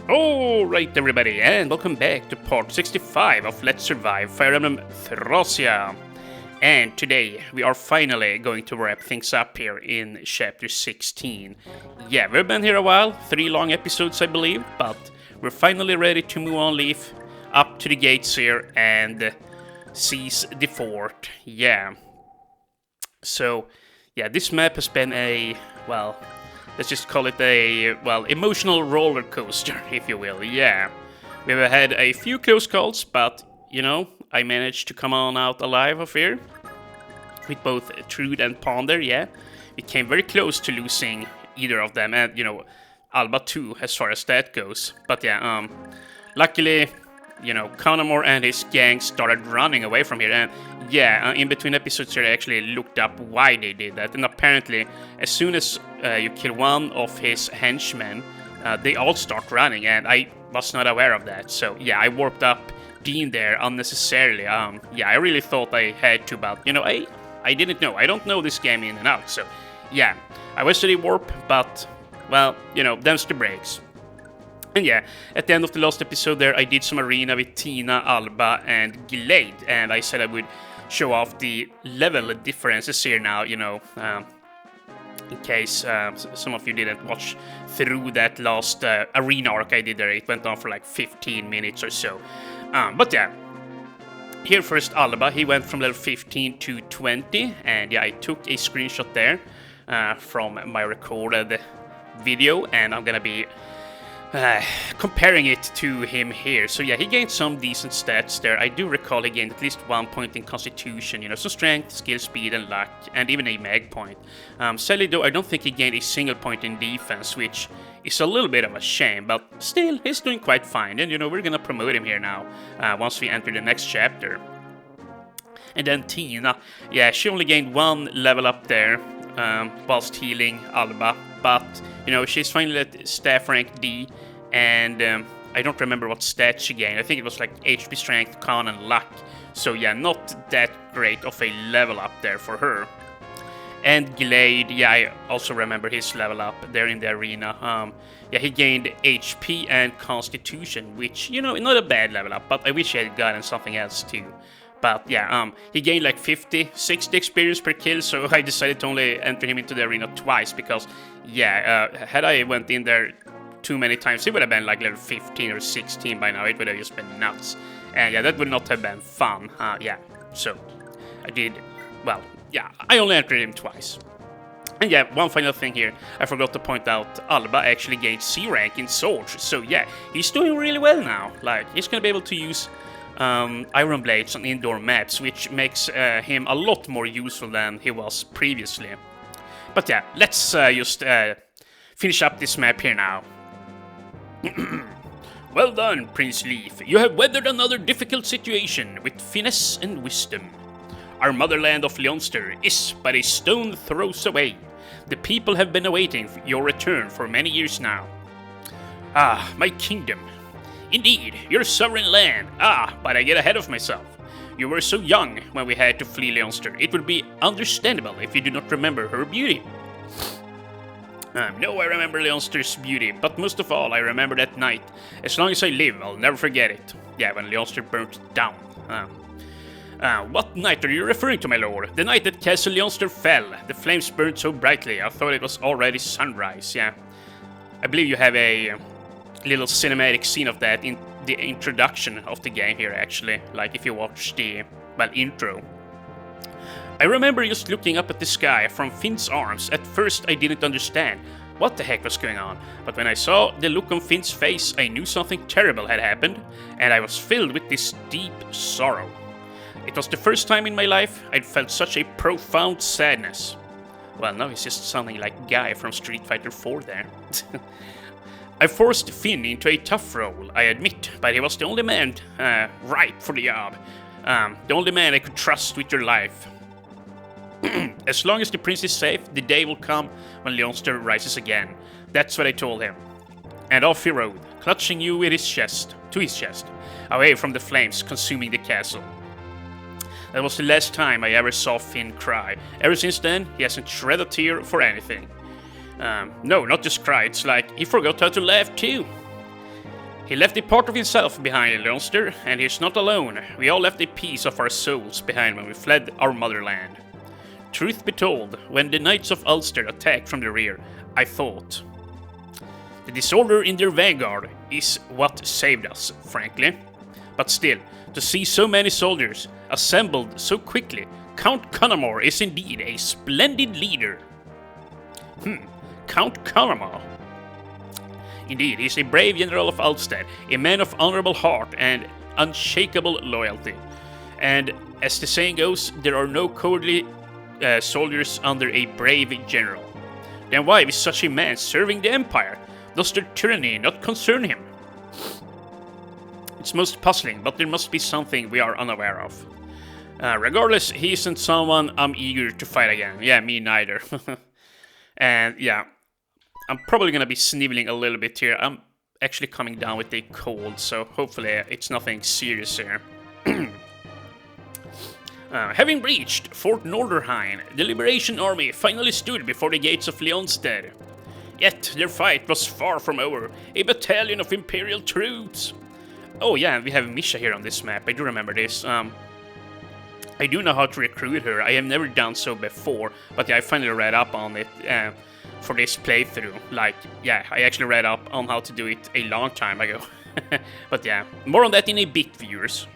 Alright everybody, and welcome back to part 65 of Let's Survive Fire Emblem Thracia. And today we are finally going to wrap things up here in chapter 16. Yeah, we've been here a while, 3 long episodes I believe, but we're finally ready to move on leaf up to the gates here and seize the fort. Yeah. So, yeah, this map has been a, well, let's just call it a, well, emotional roller coaster, if you will, yeah. We've had a few close calls, but, you know, I managed to come on out alive of here. With both Trude and Ponder, yeah. We came very close to losing either of them, and, you know, Alba too, as far as that goes. But yeah, luckily, you know, Conomore and his gang started running away from here, and yeah, in between episodes here I actually looked up why they did that, and apparently as soon as you kill one of his henchmen, they all start running, and I was not aware of that, so yeah, I warped up Dean there unnecessarily. Yeah, I really thought I had to, but, you know, I didn't know. I don't know this game in and out, so yeah, I was ready warp, but, well, you know, them's the breaks. And yeah, at the end of the last episode there, I did some arena with Tina, Alba, and Glade, and I said I would show off the level differences here now, you know, in case some of you didn't watch through that last arena arc I did there. It went on for like 15 minutes or so. But yeah, here first Alba, he went from level 15 to 20, and yeah, I took a screenshot there from my recorded video, and I'm gonna be comparing it to him here. So yeah, he gained some decent stats there. I do recall he gained at least 1 point in Constitution, you know, some strength, skill, speed, and luck, and even a mag point. Sadly though, I don't think he gained a single point in defense, which is a little bit of a shame, but still, he's doing quite fine, and you know, we're gonna promote him here now, once we enter the next chapter. And then Tina, yeah, she only gained 1 level up there, whilst healing Alba, but, you know, she's finally at staff rank D, and I don't remember what stat she gained. I think it was like HP, strength, con, and luck, so yeah, not that great of a level up there for her. And Glade, yeah, I also remember his level up there in the arena. Yeah, he gained HP and Constitution, which, you know, not a bad level up, but I wish he had gotten something else too. But yeah, he gained like 50, 60 experience per kill, so I decided to only enter him into the arena twice, because, yeah, had I went in there too many times, it would have been like level 15 or 16 by now. It would have just been nuts. And yeah, that would not have been fun. Yeah, so I did, well, yeah, I only entered him twice. And yeah, one final thing here, I forgot to point out, Alba actually gained C rank in Swords, so yeah, he's doing really well now. Like, he's gonna be able to use Iron Blades on indoor maps, which makes him a lot more useful than he was previously. But yeah, let's just finish up this map here now. Well done, Prince Leaf. You have weathered another difficult situation with finesse and wisdom. Our motherland of Leonster is but a stone throws away. The people have been awaiting your return for many years now. Ah, my kingdom. Indeed, your sovereign land. Ah, but I get ahead of myself. You were so young when we had to flee Leonster. It would be understandable if you do not remember her beauty. No, I remember Leonster's beauty, but most of all, I remember that night. As long as I live, I'll never forget it. Yeah, when Leonster burnt down. What night are you referring to, my lord? The night that Castle Leonster fell. The flames burned so brightly, I thought it was already sunrise, yeah. I believe you have a little cinematic scene of that in the introduction of the game here, actually. Like, if you watch the, well, intro. I remember just looking up at the sky from Finn's arms. At first, I didn't understand what the heck was going on, but when I saw the look on Finn's face, I knew something terrible had happened, and I was filled with this deep sorrow. It was the first time in my life I'd felt such a profound sadness. Well, now he's just sounding like Guy from Street Fighter 4 there. I forced Finn into a tough role, I admit, but he was the only man right for the job. The only man I could trust with your life. As long as the prince is safe, the day will come when Leonster rises again. That's what I told him. And off he rode, clutching you with his chest, away from the flames consuming the castle. That was the last time I ever saw Finn cry. Ever since then, he hasn't shed a tear for anything. No, not just cry, it's like he forgot how to laugh too. He left a part of himself behind, Leonster, and he's not alone. We all left a piece of our souls behind when we fled our motherland. Truth be told, when the Knights of Ulster attacked from the rear, I thought, the disorder in their vanguard is what saved us, frankly. But still, to see so many soldiers assembled so quickly, Count Connemore is indeed a splendid leader. Count Connemore. Indeed, he is a brave general of Ulster, a man of honorable heart and unshakable loyalty. And as the saying goes, there are no cowardly soldiers under a brave general. Then why is such a man serving the Empire? Does their tyranny not concern him? It's most puzzling, but there must be something we are unaware of. Regardless, he isn't someone I'm eager to fight again. Yeah, me neither. And yeah, I'm probably gonna be sniveling a little bit here. I'm actually coming down with a cold, so hopefully it's nothing serious here. Having breached Fort Norderheim, the Liberation Army finally stood before the gates of Leonstead. Yet their fight was far from over. A battalion of Imperial troops. Oh yeah, we have Misha here on this map. I do remember this. I do know how to recruit her. I have never done so before, but yeah, I finally read up on it for this playthrough. Like, yeah, I actually read up on how to do it a long time ago. But yeah, more on that in a bit, viewers.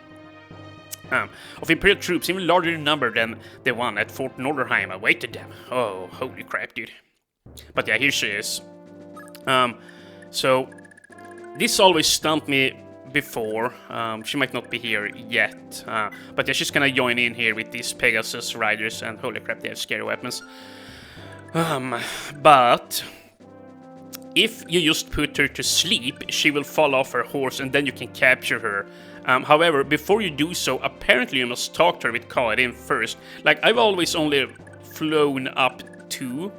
Of Imperial troops, even larger in number than the one at Fort Norderheim awaited them. Oh, holy crap, dude. But yeah, here she is. So, this always stumped me before. She might not be here yet. But yeah, she's gonna join in here with these Pegasus riders, and holy crap, they have scary weapons. But if you just put her to sleep, she will fall off her horse and then you can capture her. However, before you do so, apparently you must talk to her with Karin first. Like, I've always only flown up to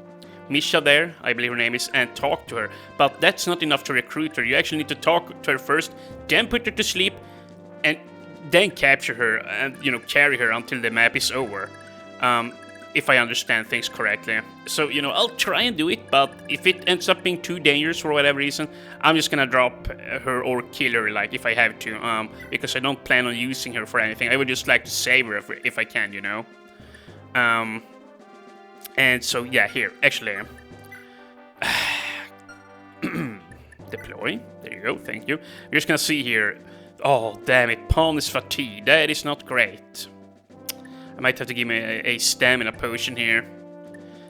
Misha there, I believe her name is, and talk to her. But that's not enough to recruit her. You actually need to talk to her first, then put her to sleep, and then capture her and, you know, carry her until the map is over. If I understand things correctly. So, you know, I'll try and do it, but if it ends up being too dangerous for whatever reason, I'm just gonna drop her or kill her, like, if I have to, because I don't plan on using her for anything. I would just like to save her if I can, you know. And so, yeah, here, actually, deploy, there you go, thank you. You're just gonna see here, oh, damn it, Pawn is fatigued, that is not great. I might have to give him a stamina potion here.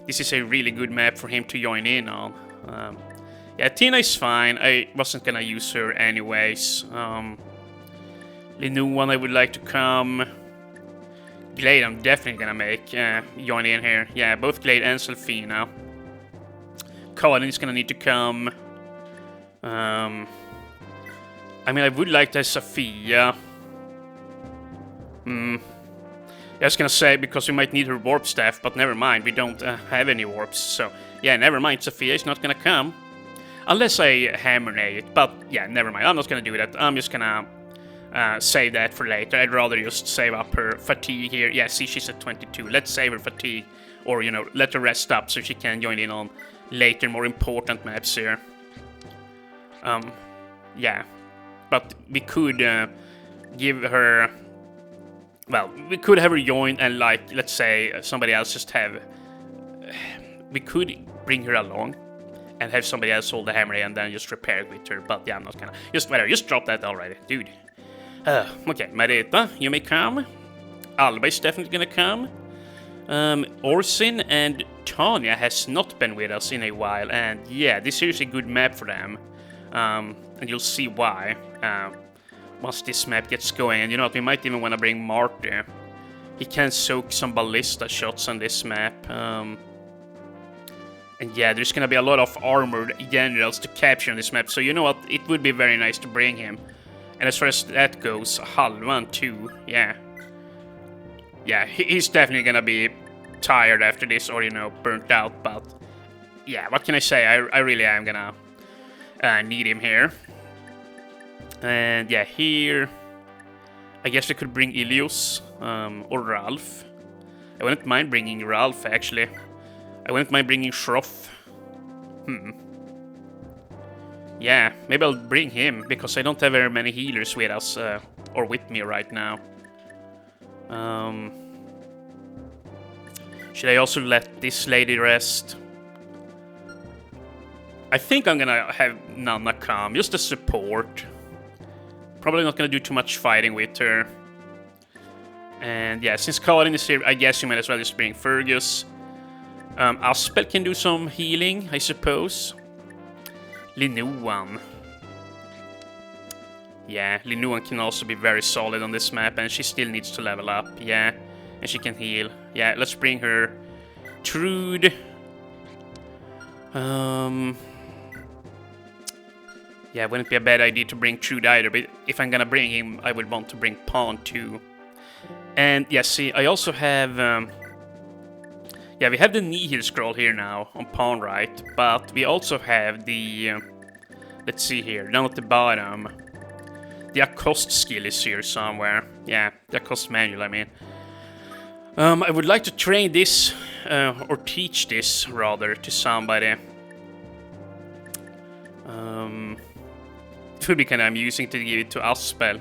This is a really good map for him to join in on. Yeah, Tina is fine. I wasn't gonna use her anyways. The new one I would like to come. Glade I'm definitely gonna make join in here. Yeah, both Glade and Selfina. Colin is gonna need to come. I mean, I would like to have Sophia. I was gonna say, because we might need her warp staff, but never mind, we don't have any warps, so yeah, never mind, Sophia is not gonna come. Unless I hammer it, but yeah, never mind, I'm not gonna do that. I'm just gonna save that for later. I'd rather just save up her fatigue here. Yeah, see, she's at 22. Let's save her fatigue, or, you know, let her rest up so she can join in on later, more important maps here. Yeah, but we could give her... Well, we could have her join and, like, let's say somebody else just have... We could bring her along and have somebody else hold the hammer and then just repair it with her. But yeah, I'm not gonna... Just whatever, just drop that already, dude. Okay, Marita, you may come. Alba is definitely gonna come. Orsin and Tanya has not been with us in a while. And yeah, this is a good map for them. And you'll see why. Once this map gets going, and you know what, we might even want to bring Marty. He can soak some ballista shots on this map. And yeah, there's gonna be a lot of armored generals to capture on this map, so you know what, it would be very nice to bring him. And as far as that goes, Halvan too, yeah. Yeah, he's definitely gonna be tired after this, or, you know, burnt out, but yeah, what can I say, I really am gonna need him here. And yeah, here, I guess I could bring Ilios, or Ralph. I wouldn't mind bringing Ralph, actually. I wouldn't mind bringing Shroff. Yeah, maybe I'll bring him, because I don't have very many healers with us, or with me right now. Should I also let this lady rest? I think I'm gonna have Nana come, just as support. Probably not gonna do too much fighting with her. And yeah, since Karin is here, I guess you might as well just bring Fergus. Aspel can do some healing, I suppose. Linuan. Yeah, Linuan can also be very solid on this map, and she still needs to level up. Yeah, and she can heal. Yeah, let's bring her. Trude. Yeah, it wouldn't be a bad idea to bring Trude either, but if I'm gonna bring him, I would want to bring Pawn too. And yeah, see, I also have... yeah, we have the Nihil scroll here now on Pawn, right? But we also have the... let's see here, down at the bottom. The Accost skill is here somewhere. Yeah, the Accost manual, I mean. I would like to train this, or teach this, rather, to somebody. It would be kind of amusing to give it to Aspel.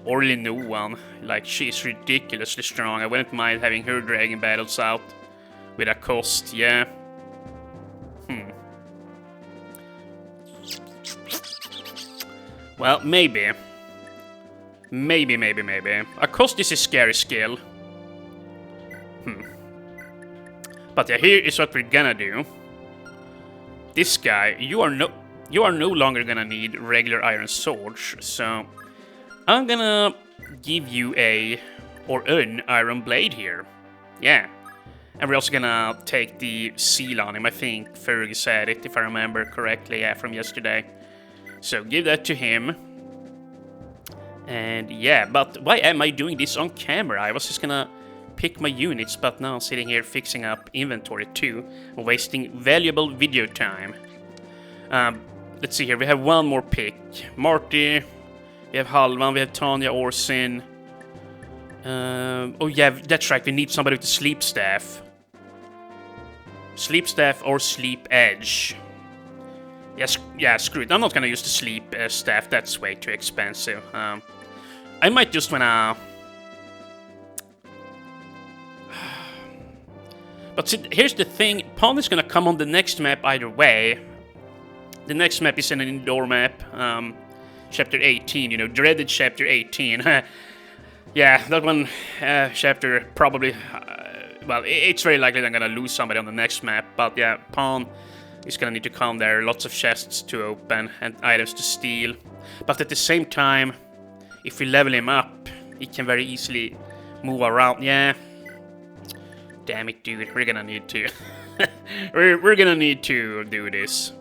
Or Linuan. Like, she's ridiculously strong. I wouldn't mind having her dragging battles out with Accost, yeah. Well, maybe. Maybe. Accost is a scary skill. But yeah, here is what we're gonna do. This guy, you are no longer gonna need regular iron swords, so I'm gonna give you an iron blade here. Yeah. And we're also gonna take the seal on him. I think Fergus said it, if I remember correctly, yeah, from yesterday. So give that to him. And yeah, but why am I doing this on camera? I was just gonna pick my units, but now I'm sitting here fixing up inventory too, wasting valuable video time. Let's see here, we have one more pick. Marty, we have Halvan, we have Tanya Orsin. Oh yeah, that's right, we need somebody with a sleep staff. Sleep staff or sleep edge. Yes, yeah, screw it. I'm not gonna use the sleep staff. That's way too expensive. I might just wanna. But see, here's the thing. Pawn is gonna come on the next map either way. The next map is an indoor map. Chapter 18. You know, dreaded Chapter 18. Yeah, that one. Chapter probably. Well, it's very likely that I'm gonna lose somebody on the next map. But yeah, Pawn. He's gonna need to come there, lots of chests to open and items to steal. But at the same time, if we level him up, he can very easily move around. Yeah. Damn it, dude. We're gonna need to... we're gonna need to do this.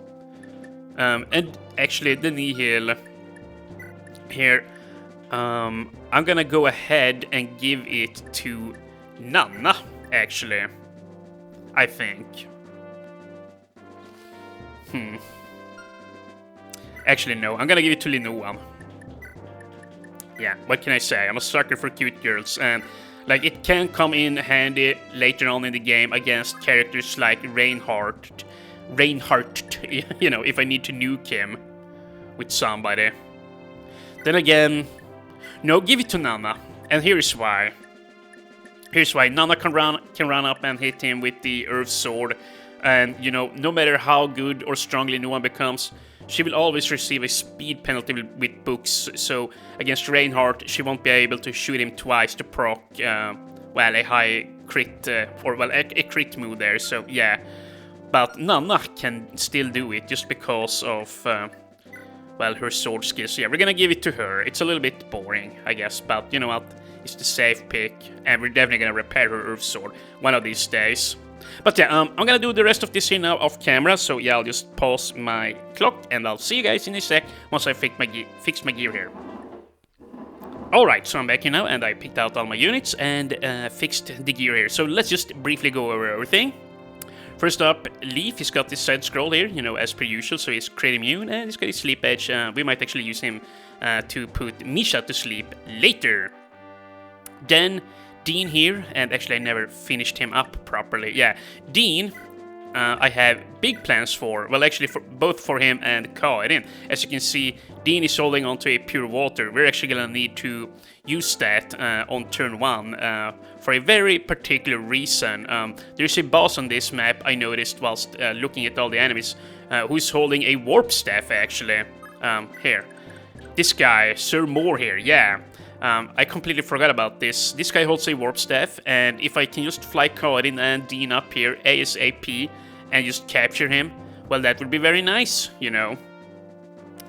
And actually, the Nihil here, I'm gonna go ahead and give it to Nana, actually. I think. Actually, no. I'm gonna give it to Linuan. Yeah, what can I say? I'm a sucker for cute girls, and like it can come in handy later on in the game against characters like Reinhardt, you know, if I need to nuke him with somebody. Then again, no, give it to Nana, and here's why. Here's why. Nana can run up and hit him with the Earth Sword. And, you know, no matter how good or strong Linuan becomes, she will always receive a speed penalty with books. So, against Reinhardt, she won't be able to shoot him twice to proc, well, a high crit, or, well, a crit move there. So, yeah. But Nana can still do it just because of, well, her sword skills. So, yeah, we're gonna give it to her. It's a little bit boring, I guess, but you know what? It's the safe pick, and we're definitely gonna repair her Earth Sword one of these days. But yeah, I'm gonna do the rest of this here now off camera, so yeah, I'll just pause my clock, and I'll see you guys in a sec once I fix my gear here. Alright, so I'm back here now, and I picked out all my units and fixed the gear here. So let's just briefly go over everything. First up, Leaf, he's got this side scroll here, you know, as per usual, so he's crit immune, and he's got his sleep edge. We might actually use him to put Misha to sleep later. Then Dean here, and actually I never finished him up properly. Yeah, Dean, I have big plans for, well, actually for both for him and Karin. As you can see, Dean is holding onto a pure water. We're actually gonna need to use that on turn 1 for a very particular reason. There's a boss on this map I noticed whilst looking at all the enemies who's holding a warp staff actually. Here. This guy, Sir Moore here, yeah. I completely forgot about this. This guy holds a warp staff, and if I can just fly Karin and Dean up here ASAP and just capture him, well, that would be very nice, you know.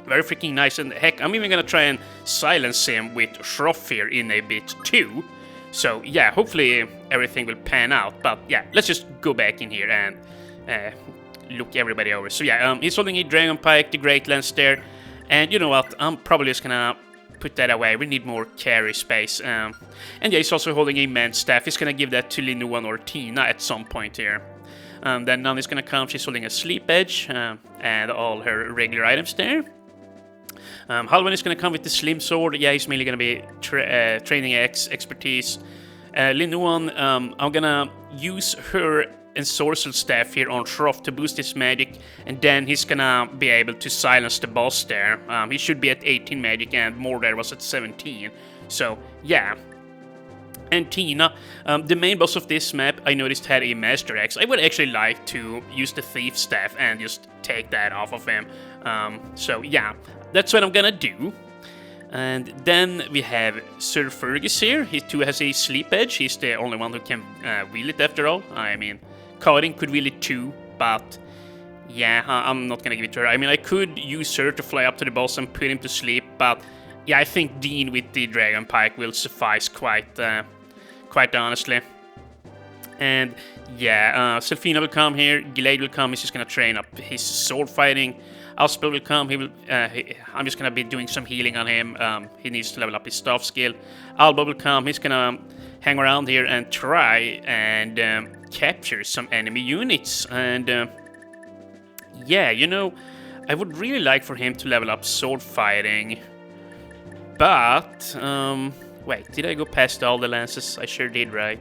Very freaking nice, and heck, I'm even gonna try and silence him with Shroff here in a bit too. So yeah, hopefully everything will pan out, but yeah, let's just go back in here and look everybody over. So yeah, he's holding a Dragon Pike, the Great Lance there, and you know what, I'm probably just gonna put that away. We need more carry space. And yeah, he's also holding a Man's Staff. He's gonna give that to Linuan or Tina at some point here. Then Nani's gonna come. She's holding a Sleep Edge and all her regular items there. Halvan is gonna come with the Slim Sword. Yeah, he's mainly gonna be training expertise. Linuan, I'm gonna use her Ensorcel Staff here on Shroff to boost his magic, and then he's gonna be able to silence the boss there. He should be at 18 magic, and Mordor was at 17. So, yeah. And Tina, the main boss of this map, I noticed had a Master Axe. I would actually like to use the Thief Staff and just take that off of him. So, yeah, that's what I'm gonna do. And then we have Sir Fergus here. He too has a Sleep Edge. He's the only one who can wield it after all. I mean, Karin could wield it too, but yeah, I'm not gonna give it to her. I mean, I could use her to fly up to the boss and put him to sleep, but yeah, I think Dean with the Dragon Pike will suffice quite honestly. And yeah, Selfina will come here, Gilade will come, he's just gonna train up his sword fighting. Alspel will come, I'm just gonna be doing some healing on him, he needs to level up his staff skill. Alba will come, he's gonna hang around here and try and capture some enemy units. And yeah, you know, I would really like for him to level up sword fighting. But, wait, did I go past all the lances? I sure did, right?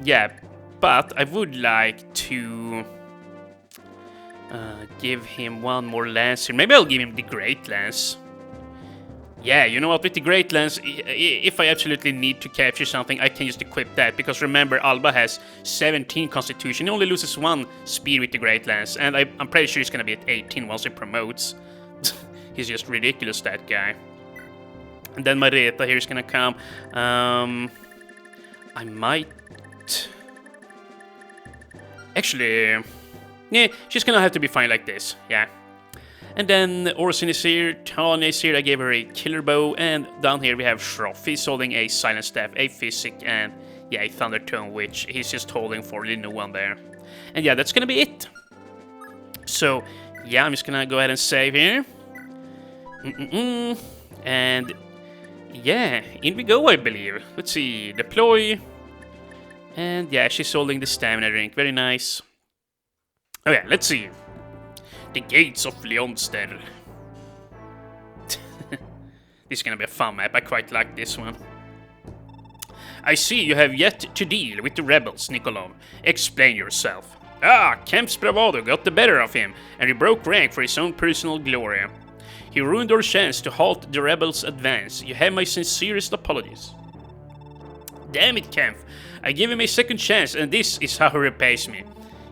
Yeah, but I would like to give him one more lance here. Maybe I'll give him the Great Lance. Yeah, you know what, with the Great Lance, if I absolutely need to capture something, I can just equip that. Because remember, Alba has 17 Constitution. He only loses 1 speed with the Great Lance. And I'm pretty sure he's gonna be at 18 once he promotes. He's just ridiculous, that guy. And then Mareta here is gonna come. I might... Actually... yeah, she's gonna have to be fine like this, yeah. And then Orson is here, Tanya is here, I gave her a Killer Bow, and down here we have Shroff. He's holding a Silent Staff, a Physic, and yeah, a Thunder Tome, which he's just holding for Linu one there. And yeah, that's gonna be it. So, yeah, I'm just gonna go ahead and save here. And yeah, in we go, I believe. Let's see, deploy. And yeah, she's holding the stamina drink, very nice. Okay, let's see. The Gates of Leonster. This is gonna be a fun map, I quite like this one. I see you have yet to deal with the rebels, Nikolov. Explain yourself. Ah, Kemp's bravado got the better of him, and he broke rank for his own personal glory. He ruined our chance to halt the rebels' advance. You have my sincerest apologies. Damn it, Kemp. I give him a second chance, and this is how he repays me.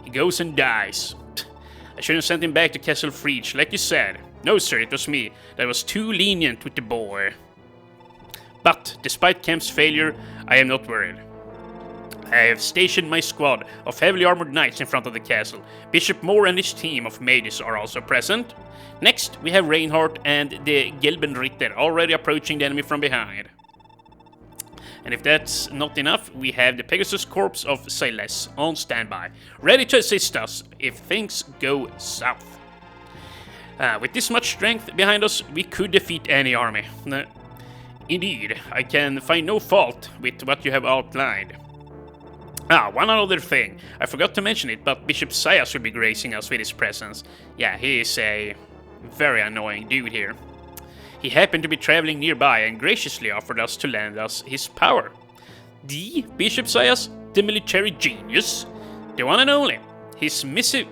He goes and dies. I should have sent him back to Castle Freach, like you said. No, sir, it was me that was too lenient with the boy. But, despite Kemp's failure, I am not worried. I have stationed my squad of heavily armored knights in front of the castle. Bishop Moore and his team of mages are also present. Next, we have Reinhardt and the Gelbenritter already approaching the enemy from behind. And if that's not enough, we have the Pegasus Corps of Silas on standby, ready to assist us if things go south. With this much strength behind us, we could defeat any army. Indeed, I can find no fault with what you have outlined. One other thing. I forgot to mention it, but Bishop Sias will be gracing us with his presence. Yeah, he is a very annoying dude here. He happened to be traveling nearby and graciously offered us to lend us his power. The Bishop Sias, the military genius? The one and only. His missive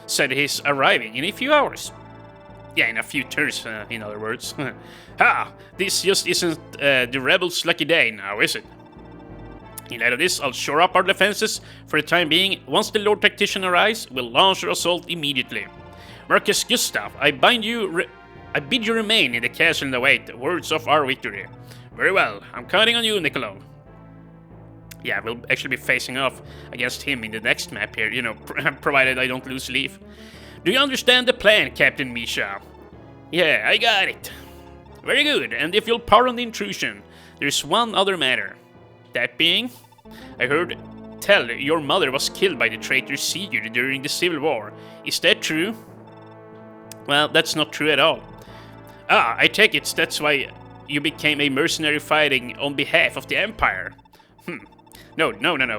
said he's arriving in a few hours. Yeah, in a few turns, in other words. Ha! This just isn't the rebels' lucky day now, is it? In light of this, I'll shore up our defenses for the time being. Once the Lord Tactician arrives, we'll launch our assault immediately. Marcus Gustav, I bid you remain in the castle and await words of our victory. Very well, I'm counting on you, Niccolo. Yeah, we'll actually be facing off against him in the next map here, you know, provided I don't lose Leaf. Do you understand the plan, Captain Misha? Yeah, I got it. Very good, and if you'll pardon the intrusion, there's one other matter. That being, I heard tell your mother was killed by the traitor Sigurd during the Civil War. Is that true? Well, that's not true at all. Ah, I take it that's why you became a mercenary fighting on behalf of the Empire. No,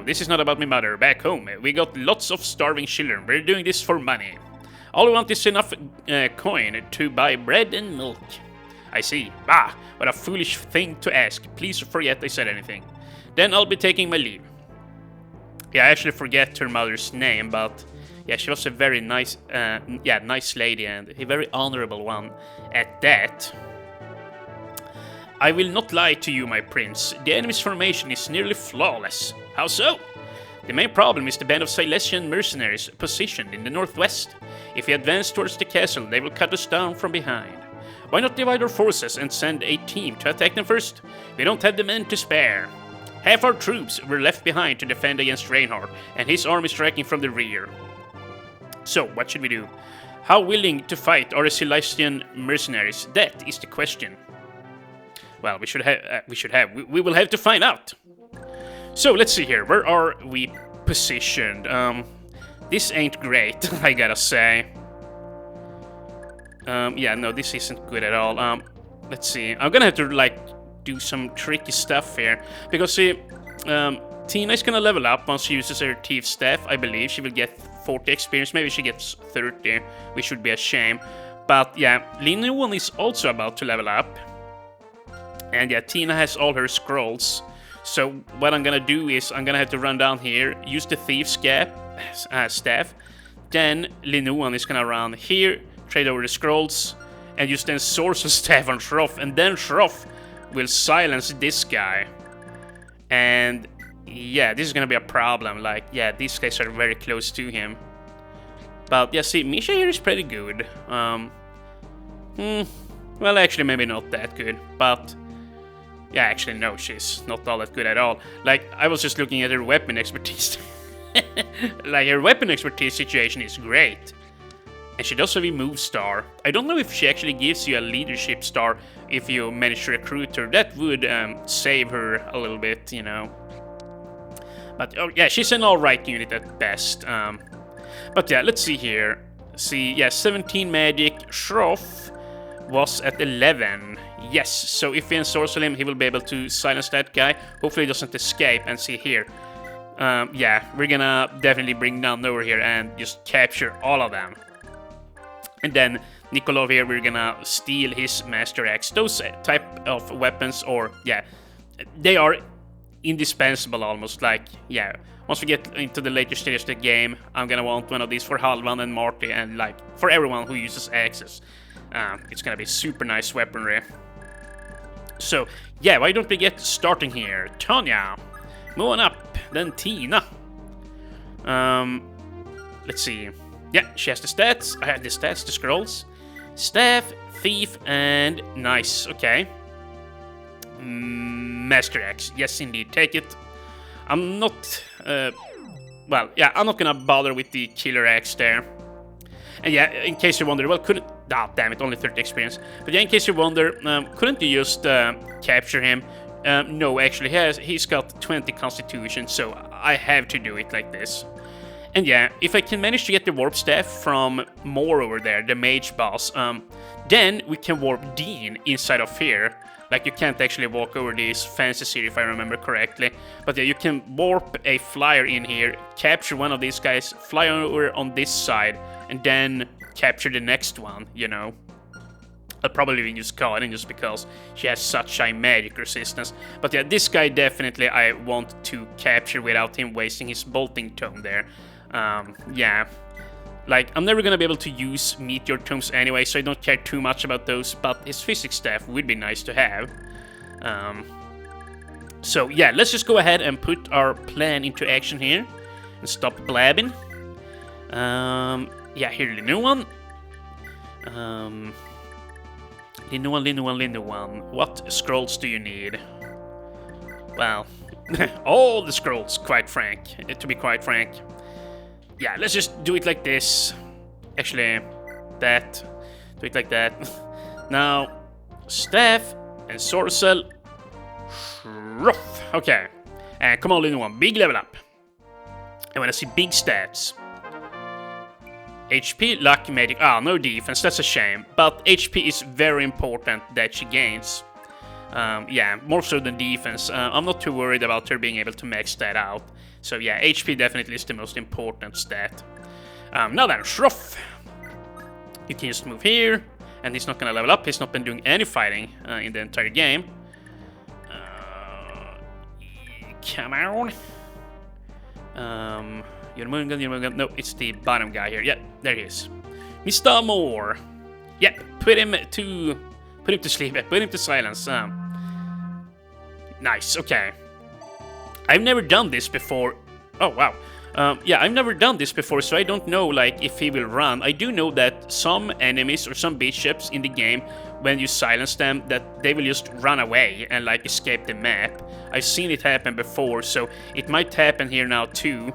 this is not about my mother. Back home, we got lots of starving children. We're doing this for money. All we want is enough coin to buy bread and milk. I see. Bah, what a foolish thing to ask. Please forget I said anything. Then I'll be taking my leave. Yeah, I actually forget her mother's name, but yeah, she was a very nice, nice lady and a very honorable one at that. I will not lie to you, my prince. The enemy's formation is nearly flawless. How so? The main problem is the band of Silesian mercenaries positioned in the northwest. If we advance towards the castle, they will cut us down from behind. Why not divide our forces and send a team to attack them first? We don't have the men to spare. Half our troops were left behind to defend against Reinhardt, and his army striking from the rear. So, what should we do? How willing to fight are the Silesian mercenaries? That is the question. Well, we will have to find out. So, let's see here. Where are we positioned? This ain't great, I gotta say. Yeah, no, this isn't good at all. Let's see. I'm gonna have to, like, do some tricky stuff here. Because, see, Tina is gonna level up once she uses her Thief Staff, I believe. She will get 40 experience. Maybe she gets 30, which would be a shame. But, yeah, Linuan is also about to level up. And, yeah, Tina has all her scrolls. So, what I'm gonna do is, I'm gonna have to run down here, use the Thief Staff. Then, Linuan is gonna run here, trade over the scrolls, and use then Sorcerer's Staff on Shroff. And then Shroff will silence this guy. And yeah, this is gonna be a problem. Like, yeah, these guys are very close to him. But yeah, see, Misha here is pretty good. Well, actually, maybe not that good. But yeah, actually, no, she's not all that good at all. Like, I was just looking at her weapon expertise. Like, her weapon expertise situation is great. And she does have a move star. I don't know if she actually gives you a leadership star if you manage to recruit her. That would save her a little bit, you know. But oh, yeah, she's an alright unit at best. But yeah, let's see here. See, yeah, 17 magic. Shroff was at 11. Yes, so if we ensorcel him, he will be able to silence that guy. Hopefully he doesn't escape. And see here. Yeah, we're gonna definitely bring down over here and just capture all of them. And then Niccolo here, we're gonna steal his Master Axe. Those type of weapons, or yeah, they are indispensable almost. Like, yeah, once we get into the later stage of the game, I'm gonna want one of these for Halvan and Marty, and like for everyone who uses axes. It's gonna be super nice weaponry. So yeah, why don't we get starting here? Tanya, move on up. Then Tina. Let's see. Yeah, she has the stats. I have the stats, the scrolls. Staff, Thief, and nice. Okay. Master Axe. Yes, indeed. Take it. I'm not... well, yeah, I'm not gonna bother with the Killer Axe there. And yeah, in case you wonder, well, couldn't... Ah, damn it, only 30 experience. But yeah, in case you wonder, couldn't you just capture him? No, actually, he's got 20 constitution, so I have to do it like this. And yeah, if I can manage to get the warp staff from Moore over there, the mage boss, then we can warp Dean inside of here. Like, you can't actually walk over this fancy city if I remember correctly. But yeah, you can warp a flyer in here, capture one of these guys, fly over on this side, and then capture the next one, you know. I'll probably use Guardian just because she has such high magic resistance. But yeah, this guy definitely I want to capture without him wasting his bolting tome there. Yeah. Like, I'm never gonna be able to use meteor tomes anyway, so I don't care too much about those, but his physics staff would be nice to have. So yeah, let's just go ahead and put our plan into action here. And stop blabbing. Yeah, here's the new one. Lindu one. What scrolls do you need? Well, all the scrolls, to be quite frank. Yeah, let's just do it like this. Actually, that. Do it like that. Now, staff and sorcel. Okay. And come on, Lindu one. Big level up. I want to see big stats. HP, luck, magic. No defense. That's a shame. But HP is very important that she gains. Yeah, more so than defense. I'm not too worried about her being able to max that out. So yeah, HP definitely is the most important stat. Now then, Shroff. You can just move here. And he's not gonna level up. He's not been doing any fighting in the entire game. Come on. Your moon gun. No, it's the bottom guy here. Yeah, there he is. Mr. Moore. Yeah, put him to sleep. Put him to silence. Nice. Okay. I've never done this before. Oh wow. Yeah, I've never done this before, so I don't know like if he will run. I do know that some enemies or some bishops in the game, when you silence them, that they will just run away and like escape the map. I've seen it happen before, so it might happen here now too.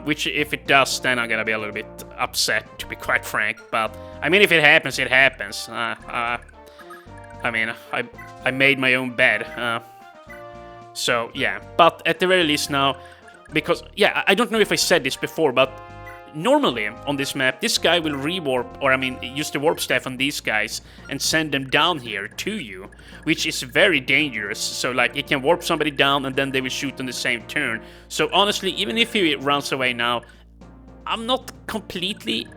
Which if it does, then I'm gonna be a little bit upset, to be quite frank. But I mean, if it happens, it happens. I mean, I made my own bed. So yeah, but at the very least now, because yeah, I don't know if I said this before, but normally on this map, this guy will rewarp, or I mean, use the warp staff on these guys and send them down here to you, which is very dangerous. So like, it can warp somebody down and then they will shoot on the same turn. So honestly, even if he runs away now, I'm not completely,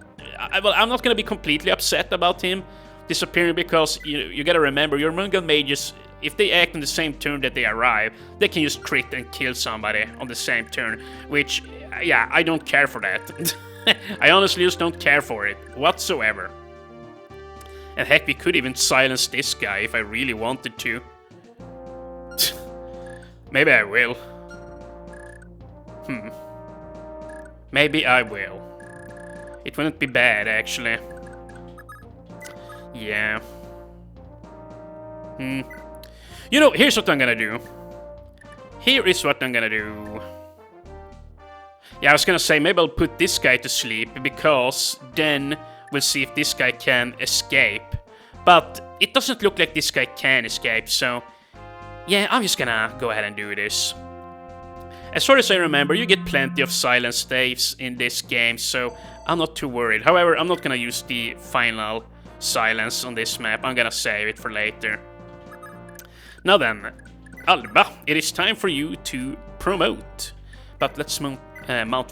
well, I'm not gonna be completely upset about him disappearing, because you gotta remember, your Moon Gun mages, if they act on the same turn that they arrive, they can just crit and kill somebody on the same turn, which, yeah, I don't care for that. I honestly just don't care for it whatsoever. And heck, we could even silence this guy if I really wanted to. Maybe I will. Maybe I will. It wouldn't be bad, actually. Yeah. You know, here's what I'm gonna do. Here is what I'm gonna do. Yeah, I was gonna say, maybe I'll put this guy to sleep, because then we'll see if this guy can escape. But it doesn't look like this guy can escape, so yeah, I'm just gonna go ahead and do this. As far as I remember, you get plenty of silence staves in this game, so I'm not too worried. However, I'm not gonna use the final silence on this map. I'm gonna save it for later. Now then, Alba, it is time for you to promote. But let's mount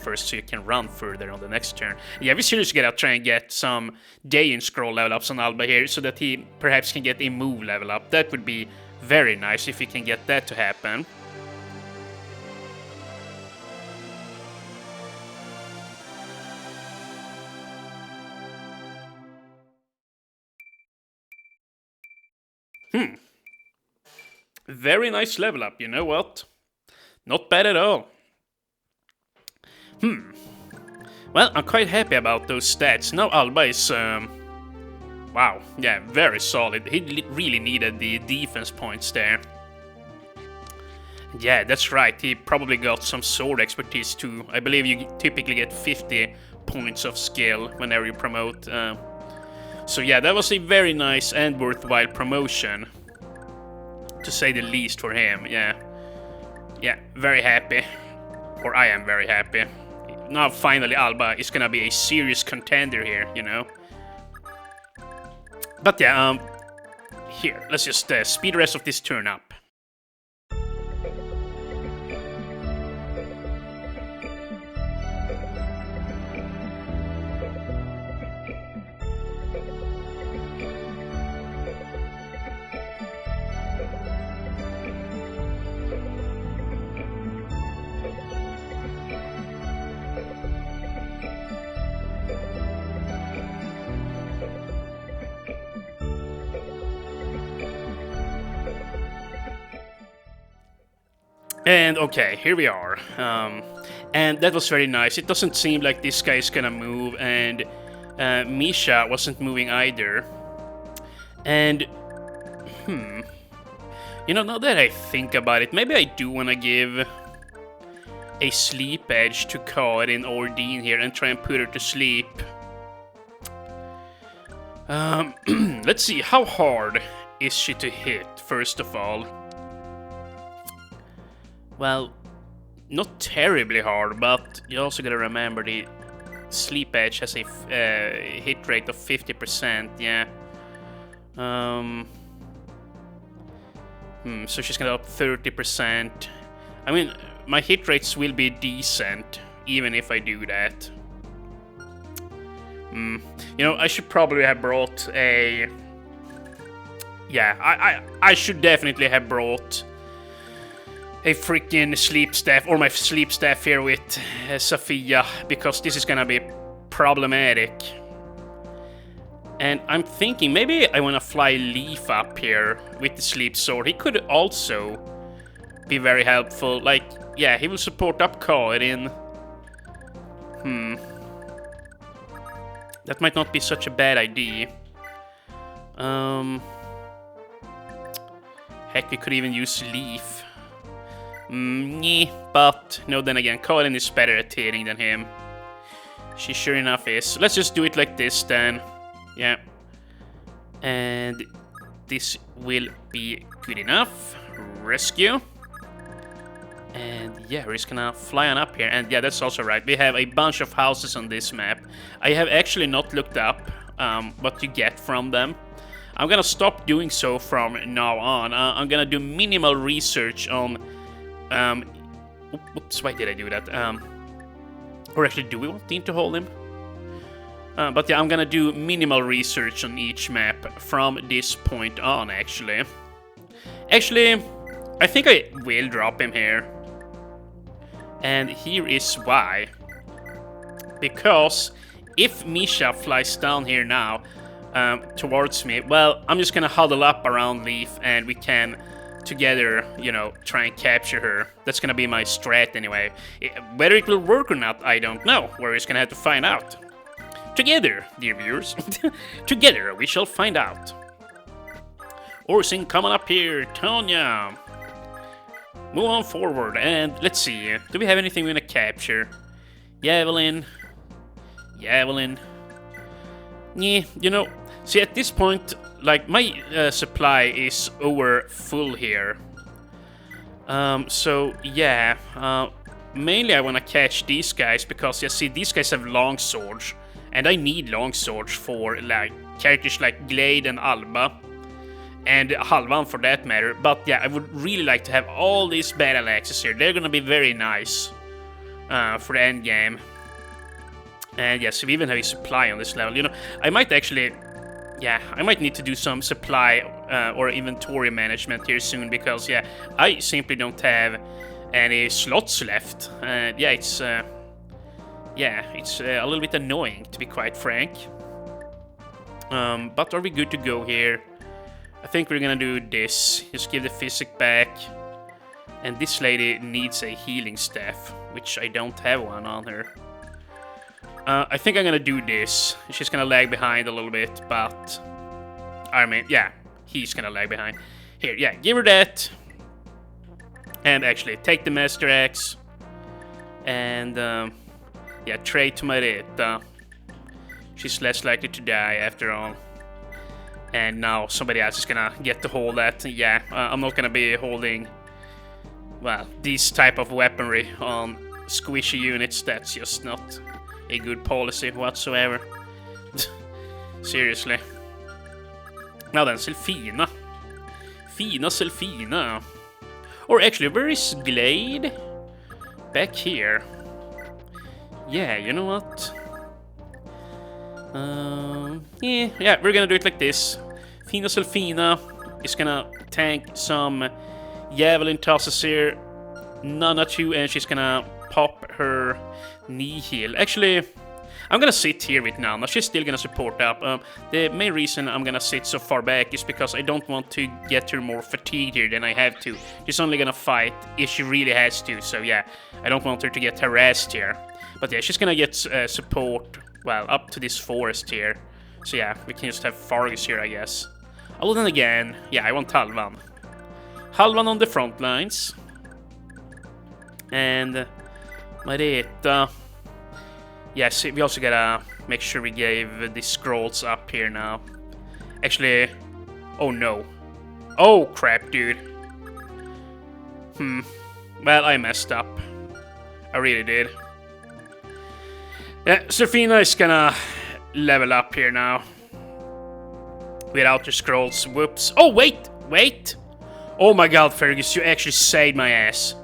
first so you can run further on the next turn. Yeah, we seriously gotta try and get some Dayon scroll level ups on Alba here, so that he perhaps can get a move level up. That would be very nice if we can get that to happen. Very nice level up, you know what? Not bad at all. Well, I'm quite happy about those stats. Now Alba is, wow, yeah, very solid. He really needed the defense points there. Yeah, that's right, he probably got some sword expertise too. I believe you typically get 50 points of skill whenever you promote. So yeah, that was a very nice and worthwhile promotion, to say the least, for him. Yeah, very happy. Or I am very happy. Now finally Alba is gonna be a serious contender here, you know. But yeah, here, let's just speed the rest of this turn up. And okay, here we are. And that was very nice. It doesn't seem like this guy is gonna move, and Misha wasn't moving either. And, you know, now that I think about it, maybe I do want to give a sleep edge to Karin or Dean here and try and put her to sleep. Let's see, how hard is she to hit, first of all? Well, not terribly hard, but you also gotta remember the sleep edge has a hit rate of 50%, yeah. So she's gonna up 30%. I mean, my hit rates will be decent, even if I do that. You know, I should probably have brought a... Yeah, I should definitely have brought a freaking sleep staff, or my sleep staff here with Sophia, because this is gonna be problematic. And I'm thinking maybe I want to fly Leaf up here with the sleep sword. He could also be very helpful. Like, yeah, he will support up Karin. That might not be such a bad idea. Heck, we could even use Leaf. But no, then again, Karin is better at hitting than him. She sure enough is. So let's just do it like this then. Yeah. And this will be good enough. Rescue. And yeah, we're just gonna fly on up here. And yeah, that's also right. We have a bunch of houses on this map. I have actually not looked up what you get from them. I'm gonna stop doing so from now on. I'm gonna do minimal research on... oops, why did I do that? Or actually, do we want Dean to hold him? But yeah, I'm gonna do minimal research on each map from this point on, actually. Actually, I think I will drop him here. And here is why. Because if Misha flies down here now towards me, well, I'm just gonna huddle up around Leaf and we can together, you know, try and capture her. That's gonna be my strat anyway. Whether it will work or not, I don't know. We're just gonna have to find out. Together, dear viewers. Together, we shall find out. Orsing coming up here. Tonya. Move on forward. And let's see. Do we have anything we're gonna capture? Javelin. Javelin. Yeah, you know. See, at this point, like, my supply is over full here. So, yeah. Mainly I want to catch these guys because, you see, these guys have long swords. And I need long swords for, like, characters like Glade and Alba. And Halvan for that matter. But yeah, I would really like to have all these battle axes here. They're gonna be very nice for the end game. And yes, we even have a supply on this level. You know, I might actually... Yeah, I might need to do some supply or inventory management here soon. Because, yeah, I simply don't have any slots left. Yeah, it's... Yeah, it's a little bit annoying, to be quite frank. But are we good to go here? I think we're gonna do this. Just give the physic back. And this lady needs a healing staff, which I don't have one on her. I think I'm gonna do this. She's gonna lag behind a little bit, but... I mean, yeah, he's gonna lag behind. Here, yeah, give her that. And actually, take the Master Axe. And, yeah, trade to Marita. She's less likely to die after all. And now somebody else is gonna get to hold that. Yeah, I'm not gonna be holding, well, these type of weaponry on squishy units. That's just not a good policy whatsoever. Seriously. Now then, Selfina. Fina Selfina. Or actually, where is Glade? Back here. Yeah, you know what? Yeah, we're gonna do it like this. Fina Selfina is gonna tank some Javelin tosses here. Nana too, and she's gonna pop her knee heal. Actually, I'm gonna sit here with Nana. She's still gonna support up. The main reason I'm gonna sit so far back is because I don't want to get her more fatigued here than I have to. She's only gonna fight if she really has to, so yeah, I don't want her to get harassed here. But yeah, she's gonna get support, well, up to this forest here. So yeah, we can just have Fargus here, I guess. Other than again, yeah, I want Halvan. Halvan on the front lines. And Marita. Yes, we also gotta make sure we gave the scrolls up here now. Actually, oh no. Oh crap, dude. Well, I messed up. I really did. Yeah, Serafina is gonna level up here now. Without the scrolls. Whoops. Oh, wait! Oh my god, Fergus, you actually saved my ass.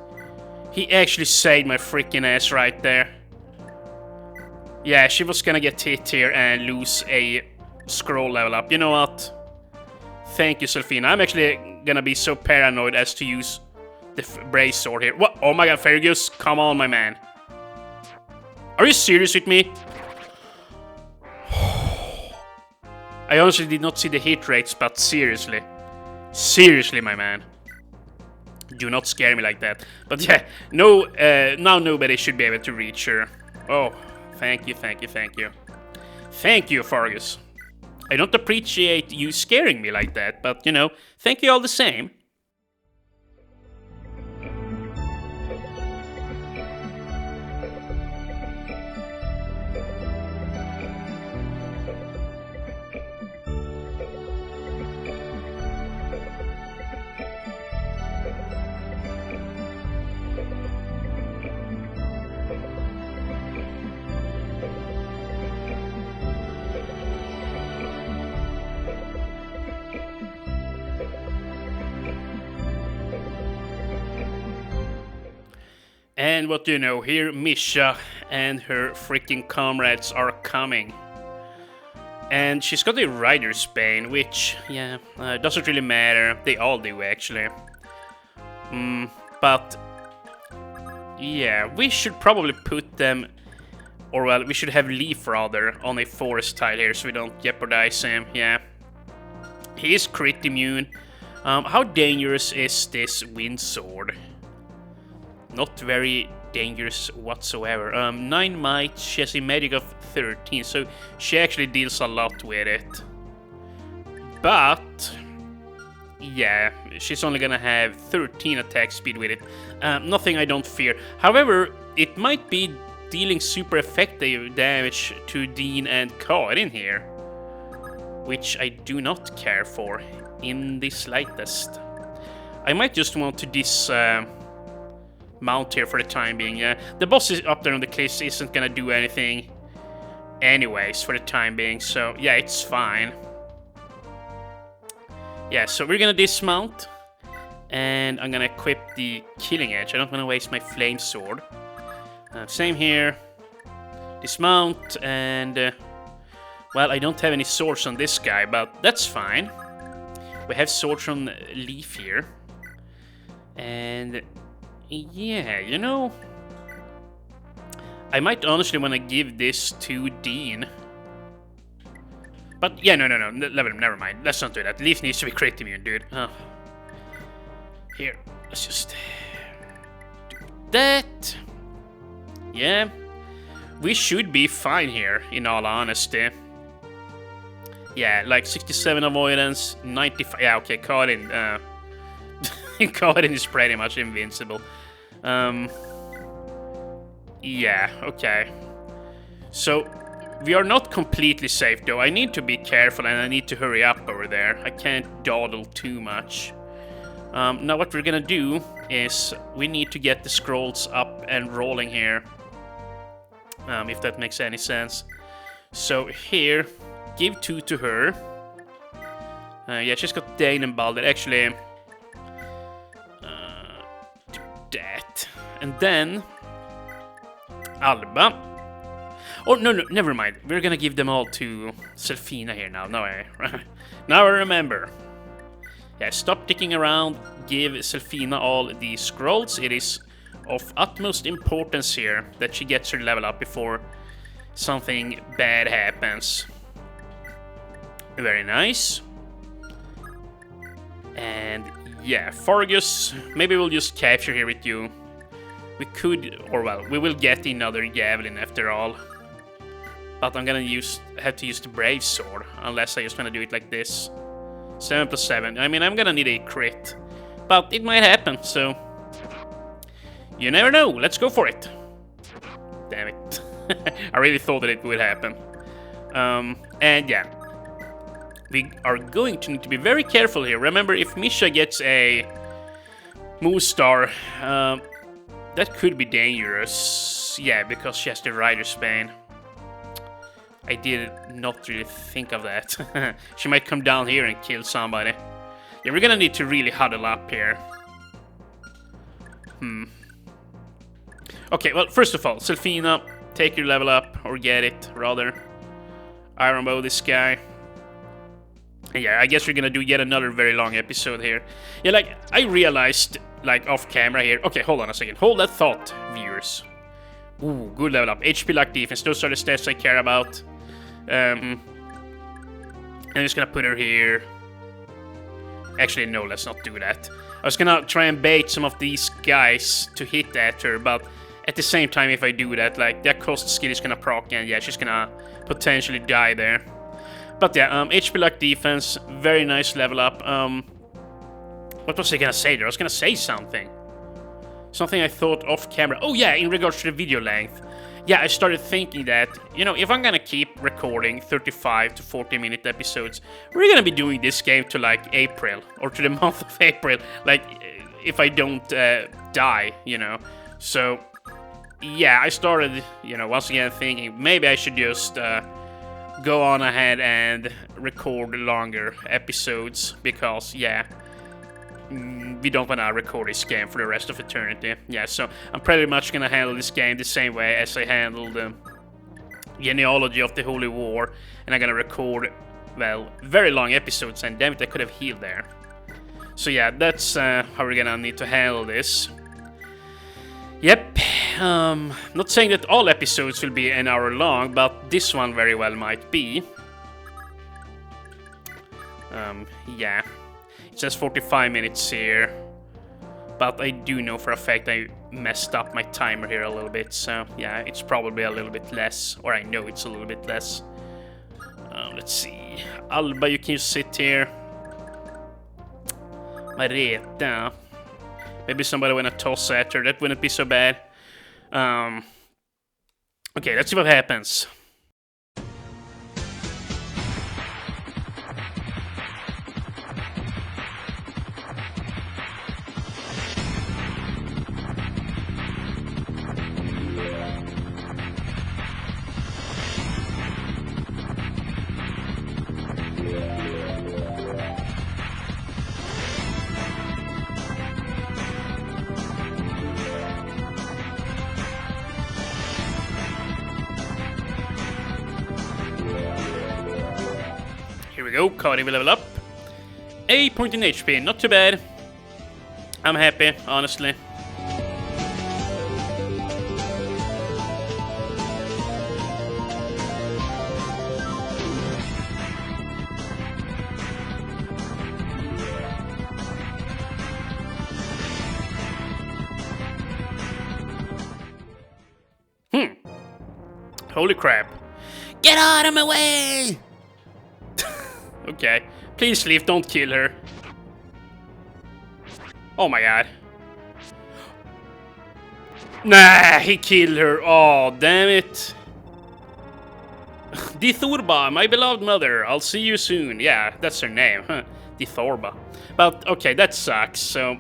He actually saved my freaking ass right there. Yeah, she was gonna get hit here and lose a scroll level up. You know what? Thank you, Serafina. I'm actually gonna be so paranoid as to use the brace sword here. What? Oh my god, Fergus, come on, my man. Are you serious with me? I honestly did not see the hit rates, but seriously. Seriously, my man. Do not scare me like that. But yeah, no, now nobody should be able to reach her. Oh, thank you. Thank you, Fargus. I don't appreciate you scaring me like that, but you know, thank you all the same. And what do you know, here Misha and her freaking comrades are coming. And she's got a rider's bane, which, yeah, doesn't really matter. They all do, actually. But, yeah, we should probably put them, or well, we should have Leaf rather, on a forest tile here so we don't jeopardize him, yeah. He is crit immune. How dangerous is this wind sword? Not very dangerous whatsoever. 9 might, she has a magic of 13, so she actually deals a lot with it. But, yeah, she's only gonna have 13 attack speed with it. Nothing I don't fear. However, it might be dealing super effective damage to Dean and Cod in here, which I do not care for in the slightest. I might just want to mount here for the time being. The boss is up there on the cliffs isn't gonna do anything anyways for the time being, so yeah, it's fine. Yeah, so we're gonna dismount, and I'm gonna equip the Killing Edge. I don't want to waste my Flame Sword. Same here. Dismount, and well, I don't have any swords on this guy, but that's fine. We have swords on Leaf here, and yeah, you know, I might honestly want to give this to Dean. But yeah, no, never mind. Let's not do that. Leaf needs to be crit immune, dude. Oh. Here, let's just do that. Yeah, we should be fine here, in all honesty. Yeah, like 67 avoidance, 95. Yeah, okay, Colin. Colin is pretty much invincible. Yeah, okay. So, we are not completely safe though. I need to be careful and I need to hurry up over there. I can't dawdle too much. Now what we're gonna do is we need to get the scrolls up and rolling here. If that makes any sense. So here, give 2 to her. Yeah, she's got Dane and Balder. Actually, do that. And then Alba. Oh, no, never mind. We're gonna give them all to Serafina here now. Now I remember. Yeah, stop dicking around. Give Serafina all the scrolls. It is of utmost importance here that she gets her level up before something bad happens. Very nice. And yeah, Fargus, maybe we'll just capture here with you. We could, or well, we will get another javelin after all. But I'm gonna have to use the brave sword, unless I just wanna do it like this. 7 plus 7. I mean, I'm gonna need a crit, but it might happen, so you never know. Let's go for it. Damn it. I really thought that it would happen. And yeah, we are going to need to be very careful here. Remember, if Misha gets a move star, that could be dangerous. Yeah, because she has the Rider's Bane. I did not really think of that. She might come down here and kill somebody. Yeah, we're gonna need to really huddle up here. Okay, well, first of all, Selfina, take your level up, or get it, rather. Iron Bow this guy. And yeah, I guess we're gonna do yet another very long episode here. Yeah, like, I realized, like, off camera here. Okay, hold on a second. Hold that thought, viewers. Ooh, good level up. HP, luck, defense. Those are the stats I care about. I'm just gonna put her here. Actually, no, let's not do that. I was gonna try and bait some of these guys to hit at her, but at the same time, if I do that, like, that cost skill is gonna proc, and yeah, she's gonna potentially die there. But yeah, HP, luck, defense, very nice level up. What was I gonna say there? I was gonna say something. Something I thought off camera. Oh yeah, in regards to the video length. Yeah, I started thinking that, you know, if I'm gonna keep recording 35 to 40-minute episodes, we're gonna be doing this game to, like, April, or to the month of April, like, if I don't die, you know. So, yeah, I started, you know, once again thinking, maybe I should just go on ahead and record longer episodes, because, yeah, we don't want to record this game for the rest of eternity. Yeah, so I'm pretty much going to handle this game the same way as I handled the genealogy of the Holy War. And I'm going to record, well, very long episodes. And damn it, I could have healed there. So yeah, that's how we're going to need to handle this. Yep. Not saying that all episodes will be an hour long, but this one very well might be. Yeah. It says 45 minutes here, but I do know for a fact I messed up my timer here a little bit, so yeah, it's probably a little bit less, or I know it's a little bit less. Let's see. Alba, you can just sit here. Mareta. Maybe somebody wanna toss at her, that wouldn't be so bad. Okay, let's see what happens. Here we go, Cody will level up. 8 point in HP, not too bad. I'm happy, honestly. Holy crap. Get out of my way! Okay. Please leave, don't kill her. Oh my god. Nah, he killed her. Oh, damn it. Dithorba, my beloved mother. I'll see you soon. Yeah, that's her name. Huh. Dithorba. But, okay, that sucks. So,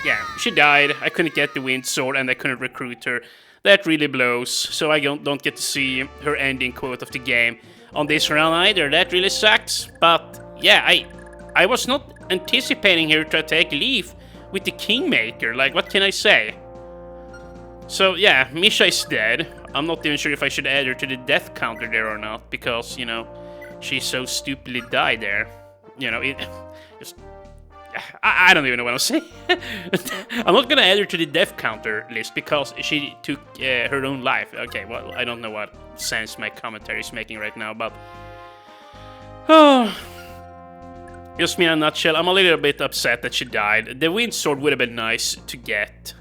yeah, she died. I couldn't get the wind sword and I couldn't recruit her. That really blows. So I don't get to see her ending quote of the game on this round either. That really sucks. But, yeah, I was not anticipating her to take leave with the Kingmaker. Like, what can I say? So, yeah, Misha is dead. I'm not even sure if I should add her to the death counter there or not, because, you know, she so stupidly died there. You know, it just... I don't even know what I'm saying. I'm not gonna add her to the death counter list because she took her own life. Okay, well, I don't know what sense my commentary is making right now, but... Oh... Just me in a nutshell, I'm a little bit upset that she died. The wind sword would have been nice to get.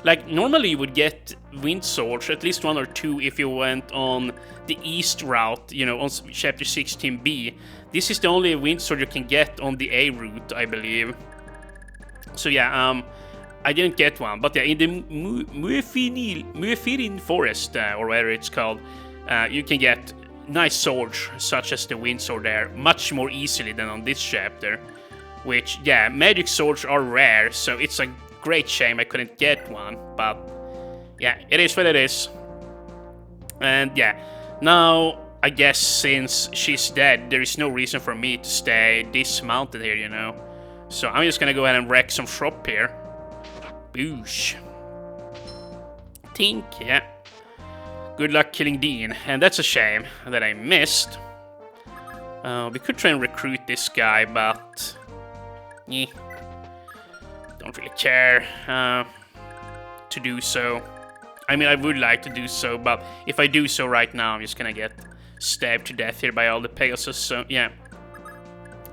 Like, normally you would get wind swords, at least 1 or 2, if you went on the east route, you know, on chapter 16B. This is the only wind sword you can get on the A route, I believe. So yeah, I didn't get one. But yeah, in the Muefirin forest, or whatever it's called, you can get nice swords, such as the wind sword there, much more easily than on this chapter. Which, yeah, magic swords are rare, so it's a great shame I couldn't get one. But, yeah, it is what it is. And, yeah, now, I guess since she's dead, there is no reason for me to stay dismounted here, you know. So I'm just gonna go ahead and wreck some shop here. Boosh. Tink, yeah. Good luck killing Dean, and that's a shame that I missed. We could try and recruit this guy, but... don't really care to do so. I mean, I would like to do so, but if I do so right now, I'm just gonna get stabbed to death here by all the Pegasus, so yeah.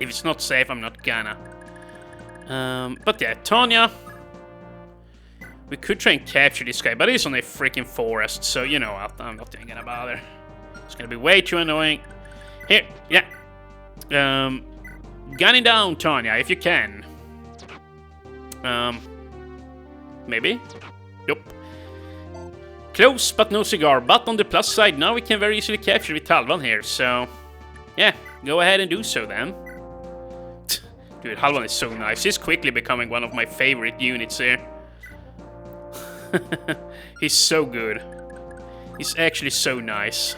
If it's not safe, I'm not gonna. But yeah, Tanya... We could try and capture this guy, but he's on a freaking forest, so you know what, I'm not even gonna bother. It's gonna be way too annoying. Here, yeah. Gun it down, Tanya, if you can. Maybe? Nope. Close, but no cigar. But on the plus side, now we can very easily capture Halvan here, so... Yeah, go ahead and do so then. Dude, Halvan is so nice. He's quickly becoming one of my favorite units here. He's so good. He's actually so nice.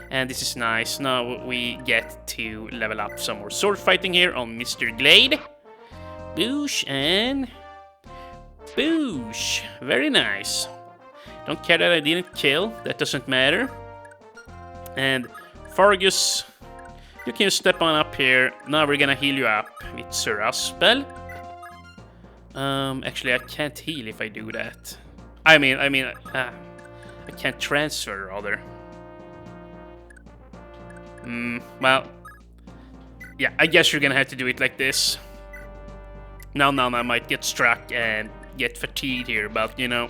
And this is nice. Now we get to level up some more sword fighting here on Mr. Glade. Boosh and... Boosh. Very nice. Don't care that I didn't kill. That doesn't matter. And Fargus, you can step on up here. Now we're gonna heal you up with Surah's spell. Actually, I can't heal if I do that. I can't transfer, rather. Well, yeah, I guess you're gonna have to do it like this. Now I might get struck and get fatigued here, but, you know,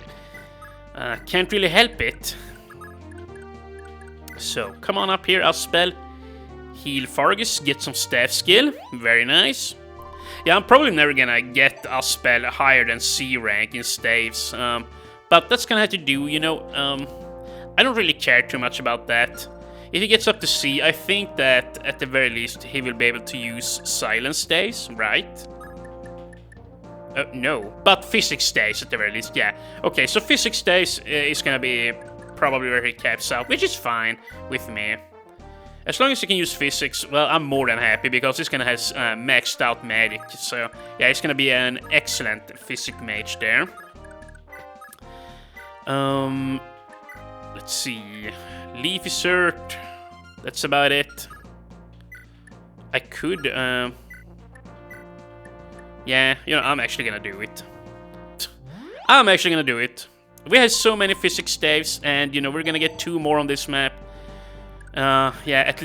can't really help it. So, come on up here, I'll spell. Heal Fargus, get some staff skill. Very nice. Yeah, I'm probably never gonna get a spell higher than C rank in staves, but that's gonna have to do, you know. I don't really care too much about that. If he gets up to C, I think that at the very least he will be able to use silence staves, right? No, but physics staves at the very least, yeah. Okay, so physics staves is gonna be probably where he caps out, which is fine with me. As long as he can use physics, well, I'm more than happy, because he's gonna have maxed out magic. So, yeah, he's gonna be an excellent physic mage there. Let's see. Leafy Cert. That's about it. I could, yeah, you know, I'm actually gonna do it. I'm actually gonna do it. We have so many physics staves, and, you know, we're gonna get 2 more on this map. Yeah, at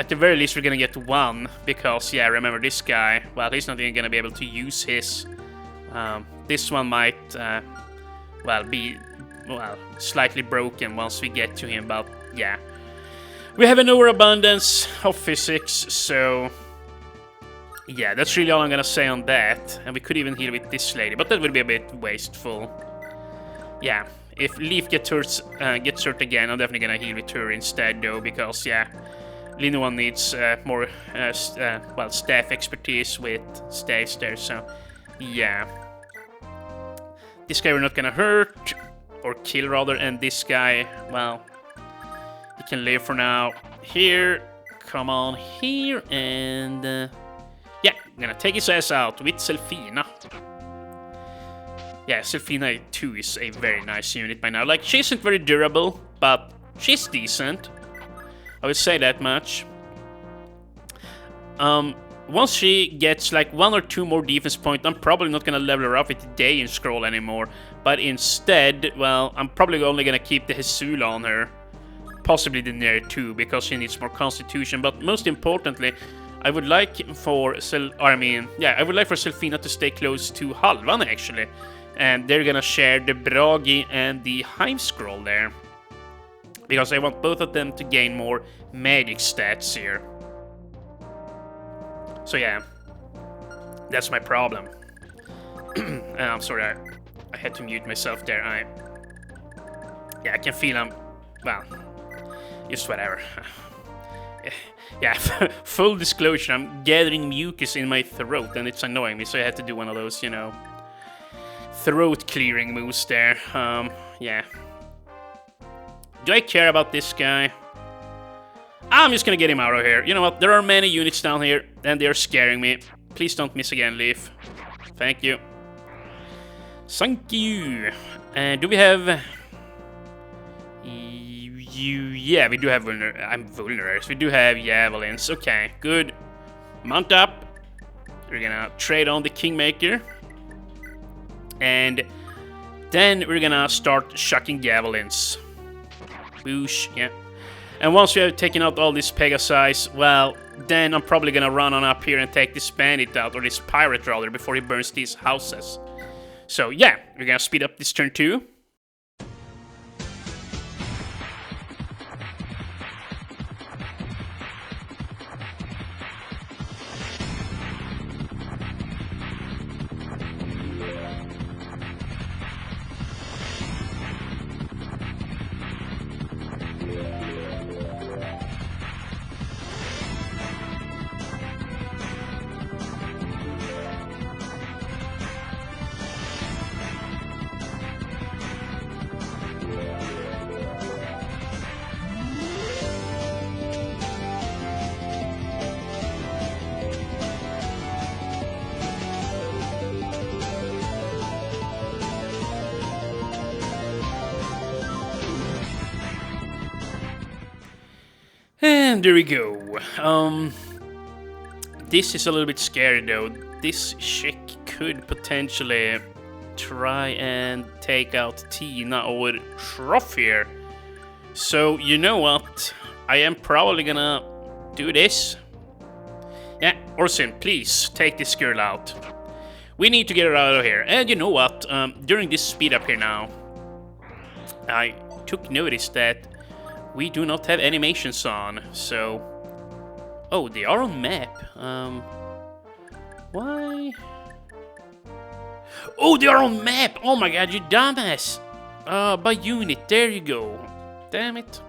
the very least we're gonna get 1, because, yeah, remember this guy, well, he's not even gonna be able to use his. This one might, well, be, well, slightly broken once we get to him, but, yeah. We have an overabundance of physics, so... Yeah, that's really all I'm gonna say on that. And we could even heal with this lady, but that would be a bit wasteful. Yeah. If Leaf gets hurt again, I'm definitely gonna heal with her instead, though, because, yeah, Linoan needs more, well, staff expertise with staves there, so, yeah. This guy we're not gonna hurt, or kill, rather, and this guy, well, he can live for now. Here, come on here, and, yeah, I'm gonna take his ass out with Selfina. Yeah, Selfina 2 is a very nice unit by now. Like, she isn't very durable, but she's decent. I would say that much. once she gets like 1 or 2 more defense points, I'm probably not gonna level her up with the Dayan Scroll anymore. But instead, well, I'm probably only gonna keep the Hesula on her. Possibly the Nair too, because she needs more constitution. But most importantly, I would like for Selfina to stay close to Halvan actually. And they're gonna share the Bragi and the Hive Scroll there. Because I want both of them to gain more magic stats here. So yeah, that's my problem. I'm sorry, I had to mute myself there. I can feel well, just whatever. Yeah, full disclosure, I'm gathering mucus in my throat and it's annoying me, so I had to do one of those, you know, throat clearing moves there. Yeah. Do I care about this guy? I'm just gonna get him out of here. You know what? There are many units down here, and they're scaring me. Please don't miss again, Leaf. Thank you. Thank you. Do we have... Yeah, we do have vulneraries. We do have javelins. Okay, good. Mount up. We're gonna trade on the Kingmaker. And then we're gonna start shucking javelins. Boosh, yeah. And once we have taken out all these Pegasi, well, then I'm probably gonna run on up here and take this bandit out, or this pirate rather, before he burns these houses. So yeah, we're gonna speed up this turn too. And there we go. This is a little bit scary though. This chick could potentially try and take out Tina or Shroff here. So, you know what? I am probably gonna do this. Yeah, Orson, please take this girl out. We need to get her out of here. And you know what? During this speed up here now, I took notice that we do not have animations on, so... Oh, they are on map. Why? Oh, they are on map! Oh my god, you dumbass! By unit, there you go. Damn it.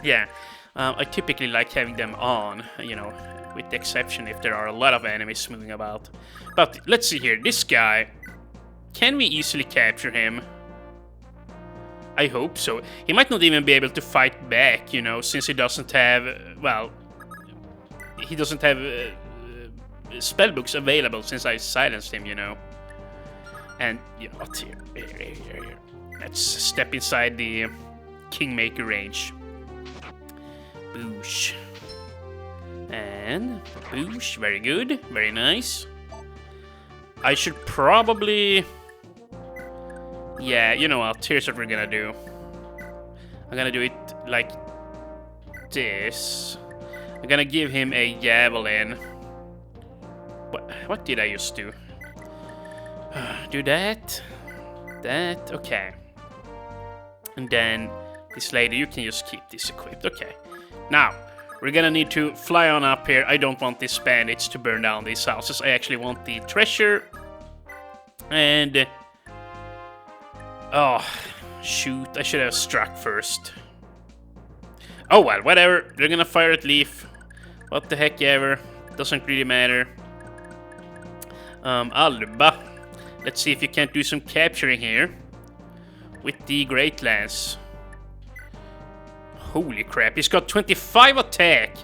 Yeah, I typically like having them on, you know, with the exception if there are a lot of enemies moving about. But let's see here, this guy... Can we easily capture him? I hope so. He might not even be able to fight back, you know, since he doesn't have, well, he doesn't have spellbooks available since I silenced him, you know. And, you know what, here. Let's step inside the Kingmaker range. Boosh. And boosh, very good, very nice. I should probably... Yeah, you know what, here's what we're gonna do. I'm gonna do it like this. I'm gonna give him a javelin. What did I just do? Do that. That, okay. And then this lady, you can just keep this equipped, okay. Now, we're gonna need to fly on up here. I don't want these bandits to burn down these houses. I actually want the treasure. And... Oh, shoot, I should have struck first. Oh well, whatever, they're gonna fire at Leaf. What the heck ever, doesn't really matter. Alba, let's see if you can't do some capturing here. With the Great Lance. Holy crap, he's got 25 attack.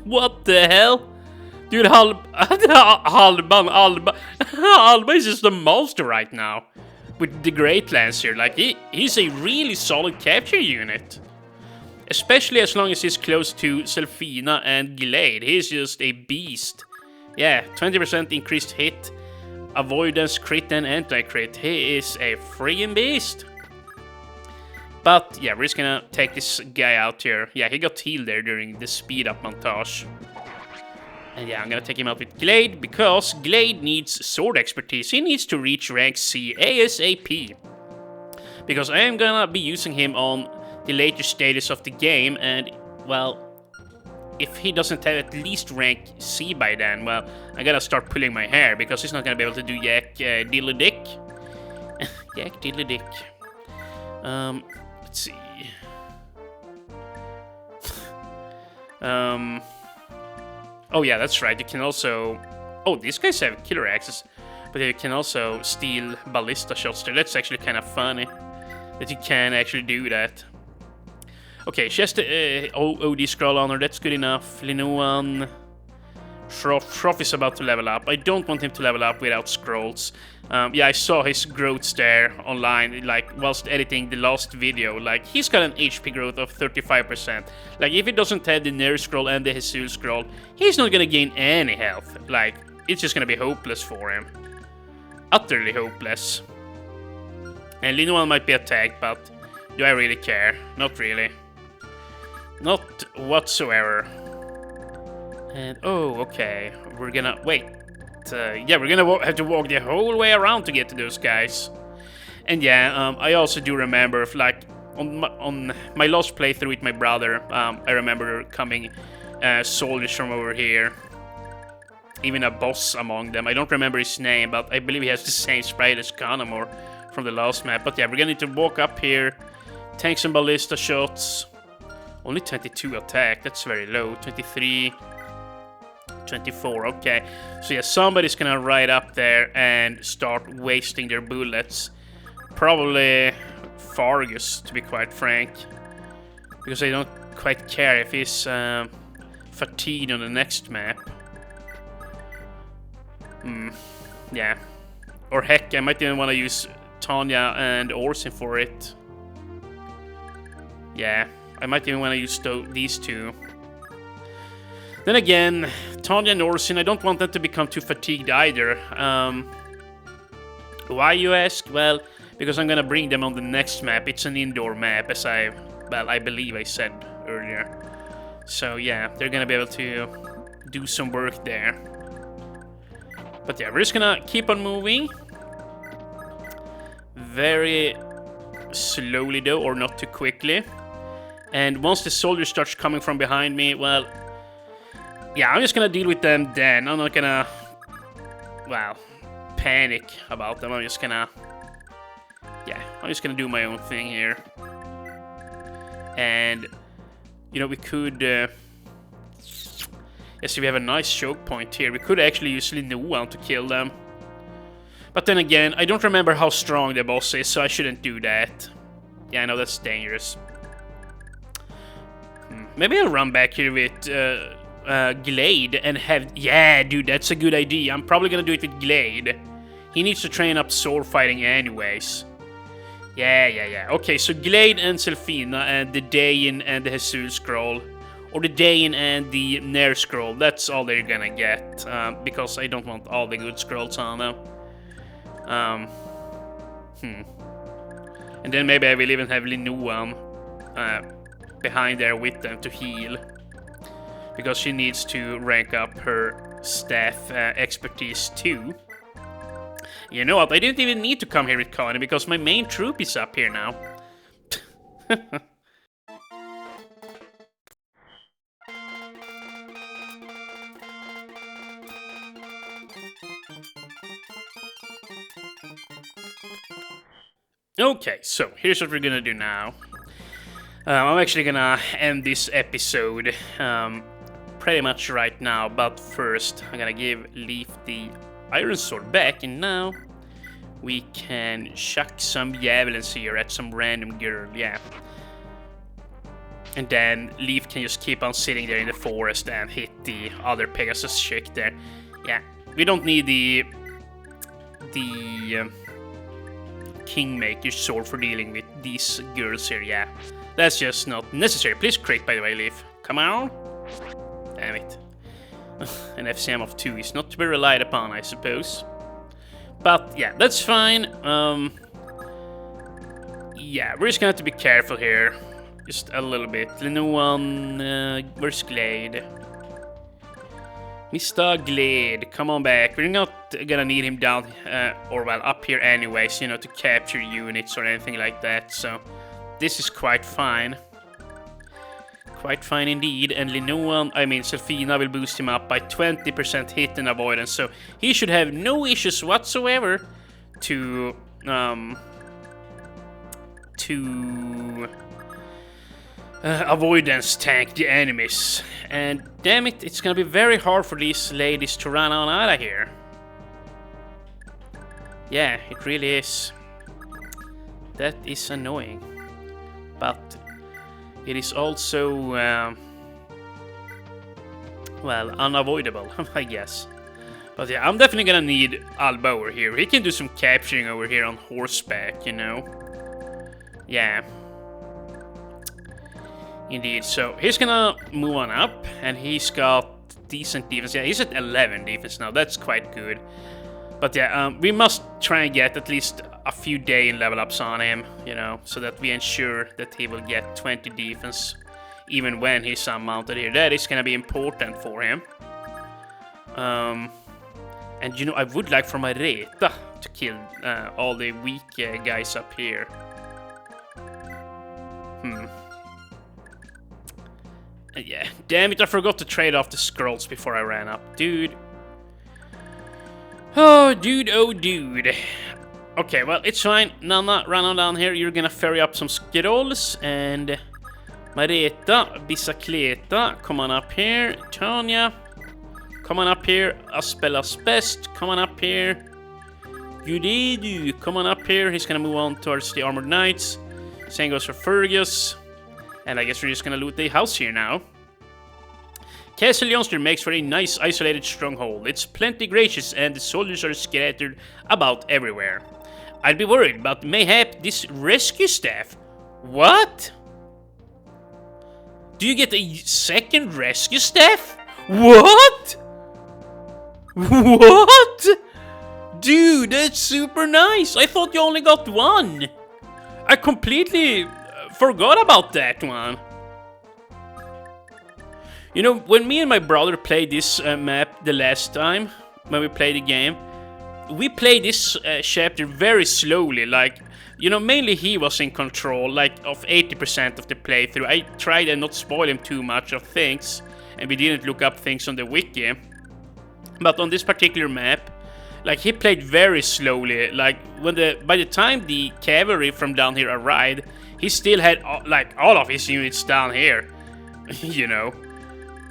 What the hell? Dude, Alba is just a monster right now. With the Great Lance here, like, he's a really solid capture unit. Especially as long as he's close to Selfina and Glade. He's just a beast. Yeah, 20% increased hit, avoidance, crit, and anti-crit. He is a friggin' beast. But yeah, we're just gonna take this guy out here. Yeah, he got healed there during the speed up montage. And yeah, I'm gonna take him out with Glade, because Glade needs sword expertise. He needs to reach rank C ASAP. Because I am gonna be using him on the later stages of the game, and, well, if he doesn't have at least rank C by then, well, I gotta start pulling my hair, because he's not gonna be able to do Yak Diddly Dick. Yak Diddly Dick. Let's see. Oh yeah, that's right, you can also... Oh, these guys have killer axes, but you can also steal ballista shots there. That's actually kind of funny, that you can actually do that. Okay, she has the OD scroll on her, that's good enough. Linoan... Shroff is about to level up. I don't want him to level up without scrolls. Yeah, I saw his growths there online, like, whilst editing the last video. Like, he's got an HP growth of 35%. Like, if he doesn't have the Nair scroll and the Jesus scroll, he's not gonna gain any health. Like, it's just gonna be hopeless for him. Utterly hopeless. And Linoan might be attacked, but do I really care? Not really. Not whatsoever. And, oh, okay, we're gonna, wait, yeah, we're gonna have to walk the whole way around to get to those guys. And yeah, I also do remember, like, on my last playthrough with my brother, I remember coming soldiers from over here. Even a boss among them. I don't remember his name, but I believe he has the same sprite as Kanamor from the last map. But yeah, we're gonna need to walk up here, tank some ballista shots. Only 22 attack, that's very low. 23... 24, okay. So yeah, somebody's gonna ride up there and start wasting their bullets. Probably Fargus, to be quite frank. Because I don't quite care if he's fatigued on the next map. Yeah. Or heck, I might even want to use Tanya and Orsin for it. Yeah, I might even want to use these two. Then again, Tanya and Orsin, I don't want them to become too fatigued either. Why, you ask? Well, because I'm gonna bring them on the next map. It's an indoor map, as I believe I said earlier. So yeah, they're gonna be able to do some work there. But yeah, we're just gonna keep on moving. Very slowly though, or not too quickly. And once the soldier starts coming from behind me, well... yeah, I'm just gonna deal with them then. I'm not gonna, well, panic about them. I'm just gonna do my own thing here. And, you know, we could, yes, we have a nice choke point here. We could actually use Linoan to kill them. But then again, I don't remember how strong the boss is, so I shouldn't do that. Yeah, I know that's dangerous. Maybe I'll run back here with, Glade and have... yeah, dude, that's a good idea. I'm probably gonna do it with Glade. He needs to train up sword fighting anyways. Yeah. Okay, so Glade and Selfina and the Dain and the Jesus scroll. Or the Dain and the Nair scroll. That's all they're gonna get. Because I don't want all the good scrolls on them. And then maybe I will even have Linoan behind there with them to heal. Because she needs to rank up her staff expertise too. You know what, I didn't even need to come here with Connie because my main troop is up here now. Okay, so here's what we're gonna do now. I'm actually gonna end this episode pretty much right now, but first I'm gonna give Leaf the iron sword back, and now we can chuck some javelins here at some random girl, yeah. And then Leaf can just keep on sitting there in the forest and hit the other Pegasus chick there. Yeah, we don't need the Kingmaker sword for dealing with these girls here, yeah. That's just not necessary. Please crit, by the way, Leaf. Come on. Damn it. An FCM of 2 is not to be relied upon, I suppose. But yeah, that's fine. Yeah, we're just gonna have to be careful here. Just a little bit. Where's Glade? Mr. Glade, come on back. We're not gonna need him down, or well, up here anyways, you know, to capture units or anything like that, so this is quite fine. Quite fine indeed, and Selfina will boost him up by 20% hit and avoidance, so he should have no issues whatsoever to avoidance tank the enemies. And damn it, it's gonna be very hard for these ladies to run on out of here. Yeah, it really is. That is annoying. But it is also, well, unavoidable, I guess. But yeah, I'm definitely gonna need Alba over here. He can do some capturing over here on horseback, you know. Yeah. Indeed, so he's gonna move on up, and he's got decent defense. Yeah, he's at 11 defense now, that's quite good. But yeah, we must try and get at least a few day in level ups on him, you know, so that we ensure that he will get 20 defense even when he's unmounted here. That is gonna be important for him. And you know, I would like for my Reta to kill all the weak guys up here. Yeah, damn it, I forgot to trade off the scrolls before I ran up. Dude. Oh, dude, oh, dude. Okay, well, it's fine. Nana, run on down here. You're gonna ferry up some scrolls. And Mareta, Bicicleta, come on up here. Tanya, come on up here. Aspelas Best, come on up here. Yudedu, come on up here. He's gonna move on towards the Armored Knights. Same goes for Fergus. And I guess we're just gonna loot the house here now. Castle Youngster makes for a nice isolated stronghold. It's plenty gracious and the soldiers are scattered about everywhere. I'd be worried about mayhap this rescue staff. What? Do you get a second rescue staff? What? What? Dude, that's super nice. I thought you only got one. I completely forgot about that one. You know, when me and my brother played this map the last time, when we played the game, we played this chapter very slowly, like, you know, mainly he was in control, like, of 80% of the playthrough. I tried and not spoil him too much of things, and we didn't look up things on the wiki. But on this particular map, like, he played very slowly, like, by the time the cavalry from down here arrived, he still had, like, all of his units down here, you know.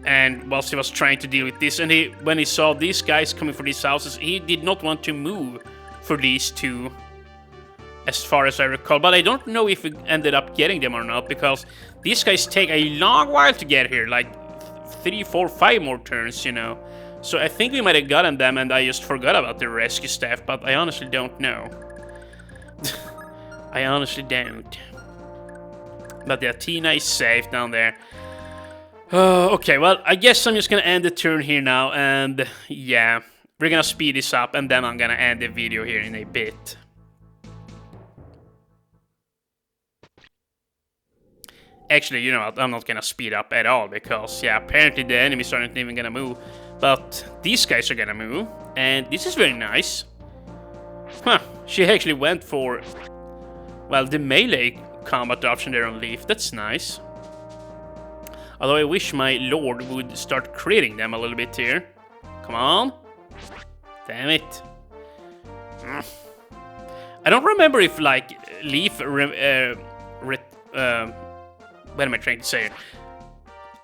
And whilst he was trying to deal with this, and when he saw these guys coming for these houses, he did not want to move for these two, as far as I recall. But I don't know if we ended up getting them or not, because these guys take a long while to get here, like 3, 4, 5 more turns, you know. So I think we might have gotten them, and I just forgot about the rescue staff, but I honestly don't know. I honestly don't. But yeah, Tina is safe down there. Okay, well, I guess I'm just gonna end the turn here now, and yeah, we're gonna speed this up, and then I'm gonna end the video here in a bit. Actually, you know what, I'm not gonna speed up at all, because, yeah, apparently the enemies aren't even gonna move, but these guys are gonna move, and this is very nice. Huh, she actually went for, well, the melee combat option there on Leaf, that's nice. Although I wish my lord would start critting them a little bit here. Come on. Damn it. I don't remember if, like, Leaf... what am I trying to say?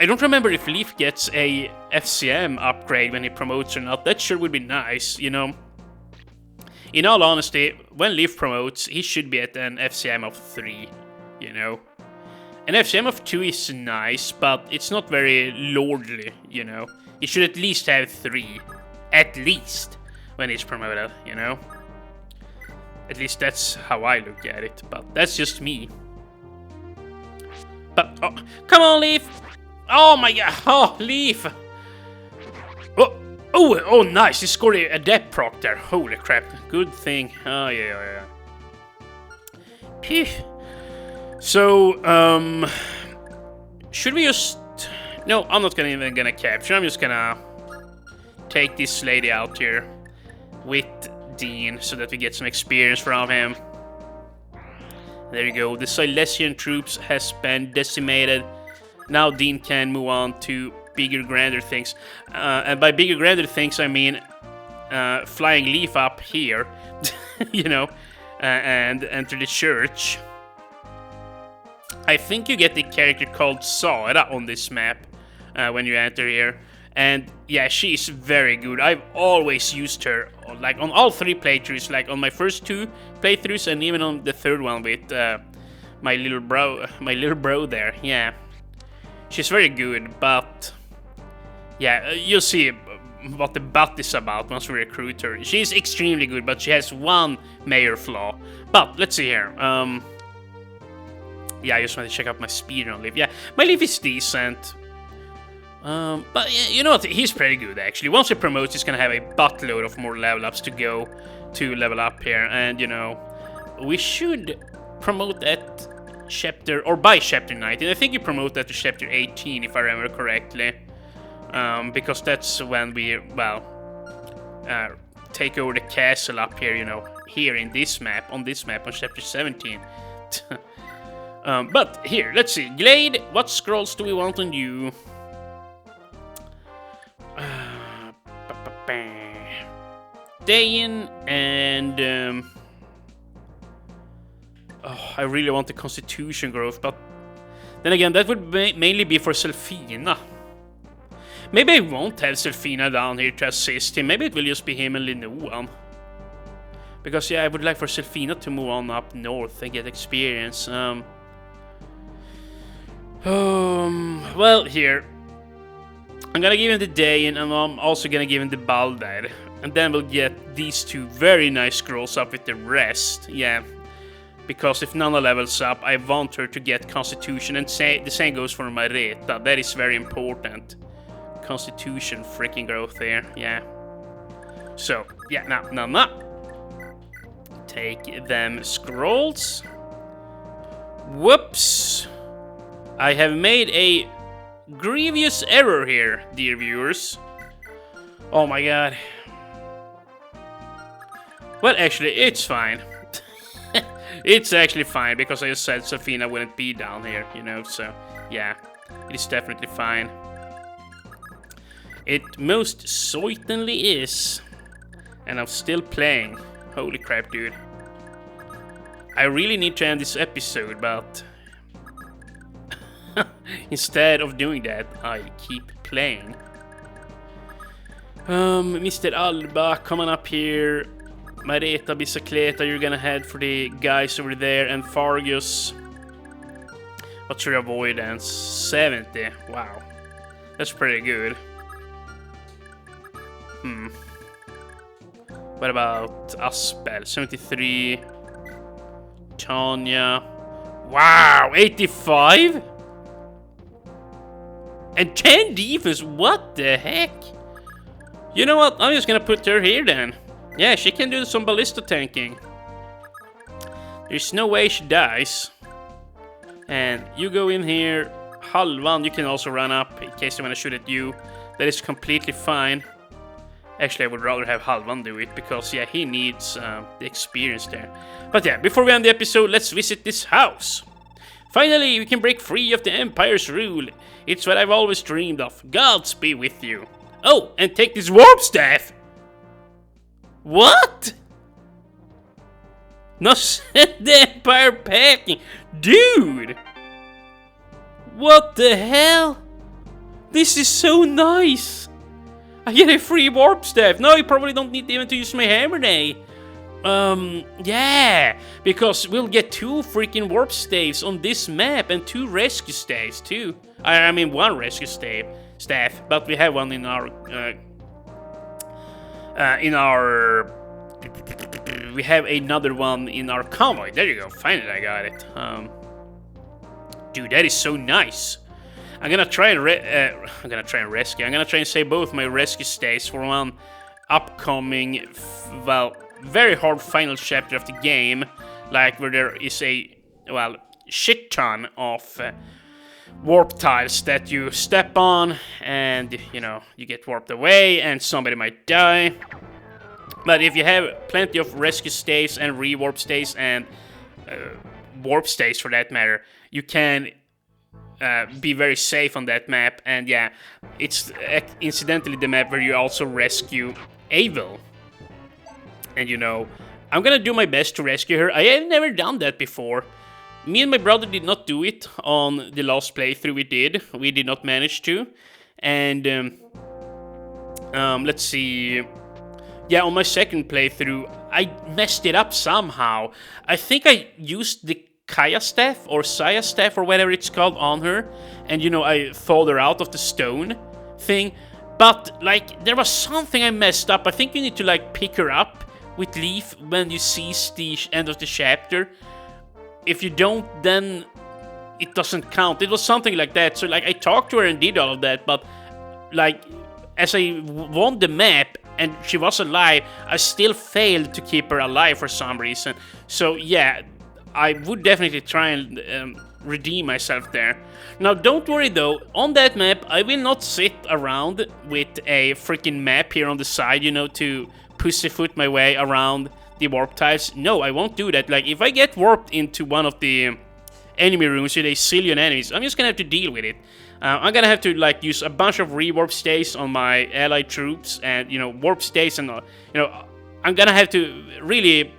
I don't remember if Leaf gets a FCM upgrade when he promotes or not. That sure would be nice, you know. In all honesty, when Leaf promotes, he should be at an FCM of 3, you know. An FCM of 2 is nice, but it's not very lordly, you know. He should at least have 3. At least. When he's promoted, you know. At least that's how I look at it, but that's just me. But, oh, come on, Leaf! Oh my god, oh, Leaf! Oh, nice, he scored a depth proc there. Holy crap, good thing. Oh, yeah. Phew. So, should we just... No, I'm not even gonna capture. I'm just gonna take this lady out here with Dean so that we get some experience from him. There you go. The Silesian troops has been decimated. Now Dean can move on to bigger, grander things. And by bigger, grander things, I mean flying Leaf up here, you know, and enter the church. I think you get the character called Sara on this map when you enter here. And yeah, she's very good. I've always used her, like on all 3 playthroughs, like on my first 2 playthroughs, and even on the 3rd one with my little bro there. Yeah, she's very good, but yeah, you'll see what the butt is about once we recruit her. She's extremely good, but she has one major flaw. But let's see here. Yeah, I just want to check out my speed on Leaf. Yeah, my Leaf is decent. But yeah, you know what? He's pretty good actually. Once he promotes, he's gonna have a buttload of more level ups to go to level up here, and you know, we should promote that chapter or by chapter 19. I think you promote that to chapter 18 if I remember correctly, because that's when we take over the castle up here. You know, here in this map, on chapter 17. But here, let's see, Glade. What scrolls do we want on you? Dayin and oh, I really want the constitution growth, but then again, that would mainly be for Selfina. Maybe I won't have Selfina down here to assist him. Maybe it will just be him and Linoan. Because yeah, I would like for Selfina to move on up north and get experience. Well, here. I'm gonna give him the Dayin, and I'm also gonna give him the Baldad. And then we'll get these 2 very nice scrolls up with the rest. Yeah. Because if Nana levels up, I want her to get Constitution. And the same goes for Mareta. That is very important. Constitution freaking growth there. Yeah. So, yeah, now. Take them scrolls. Whoops. I have made a grievous error here, dear viewers. Oh my god. Well, actually, it's fine. It's actually fine, because I just said Selfina wouldn't be down here, you know, so yeah, it is definitely fine. It most certainly is. And I'm still playing. Holy crap, dude. I really need to end this episode, but instead of doing that, I keep playing. Mr. Alba, coming up here. Mareta, Bicicleta, you're gonna head for the guys over there. And Fargus. What's your avoidance? 70. Wow. That's pretty good. What about Aspel? 73. Tanya. Wow, 85? And 10 defense, what the heck? You know what, I'm just gonna put her here then. Yeah, she can do some ballista tanking. There's no way she dies. And you go in here, Halvan, you can also run up in case they want to shoot at you. That is completely fine. Actually, I would rather have Halvan do it, because yeah, he needs the experience there. But yeah, before we end the episode, let's visit this house. Finally, we can break free of the Empire's rule. It's what I've always dreamed of. Gods be with you. Oh, and take this warp staff! What? No, send the Empire packing! Dude! What the hell? This is so nice! I get a free warp staff. No, I probably don't need even to use my hammer now. Yeah, because we'll get 2 freaking warp staves on this map and 2 rescue staves too. I mean 1 rescue staff, but we have one in our we have another one in our convoy. There you go. Finally, I got it. Dude, that is so nice. I'm gonna try and rescue. I'm gonna try and save both my rescue stays for one upcoming, well, very hard final chapter of the game, like where there is a, well, shit ton of warp tiles that you step on, and you know, you get warped away, and somebody might die. But if you have plenty of rescue stays and rewarp stays and warp stays for that matter, you can be very safe on that map. And yeah, it's incidentally the map where you also rescue Avil. And you know, I'm gonna do my best to rescue her. I have never done that before. Me and my brother did not do it on the last playthrough we did. We did not manage to. And let's see. Yeah, on my second playthrough, I messed it up somehow. I think I used the Kaya staff or Saya staff or whatever it's called on her, and you know, I thawed her out of the stone thing. But like, there was something I messed up. I think you need to like pick her up with Leaf when you cease the end of the chapter. If you don't, then it doesn't count. It was something like that. So like, I talked to her and did all of that, but like, as I won the map and she was alive, I still failed to keep her alive for some reason. So yeah, I would definitely try and redeem myself there. Now don't worry though, on that map I will not sit around with a freaking map here on the side, you know, to pussyfoot my way around the warp tiles. No, I won't do that. Like, if I get warped into one of the enemy rooms with a zillion enemies, I'm just gonna have to deal with it. I'm gonna have to like use a bunch of rewarp stays on my allied troops, and you know, warp stays, and you know, I'm gonna have to really,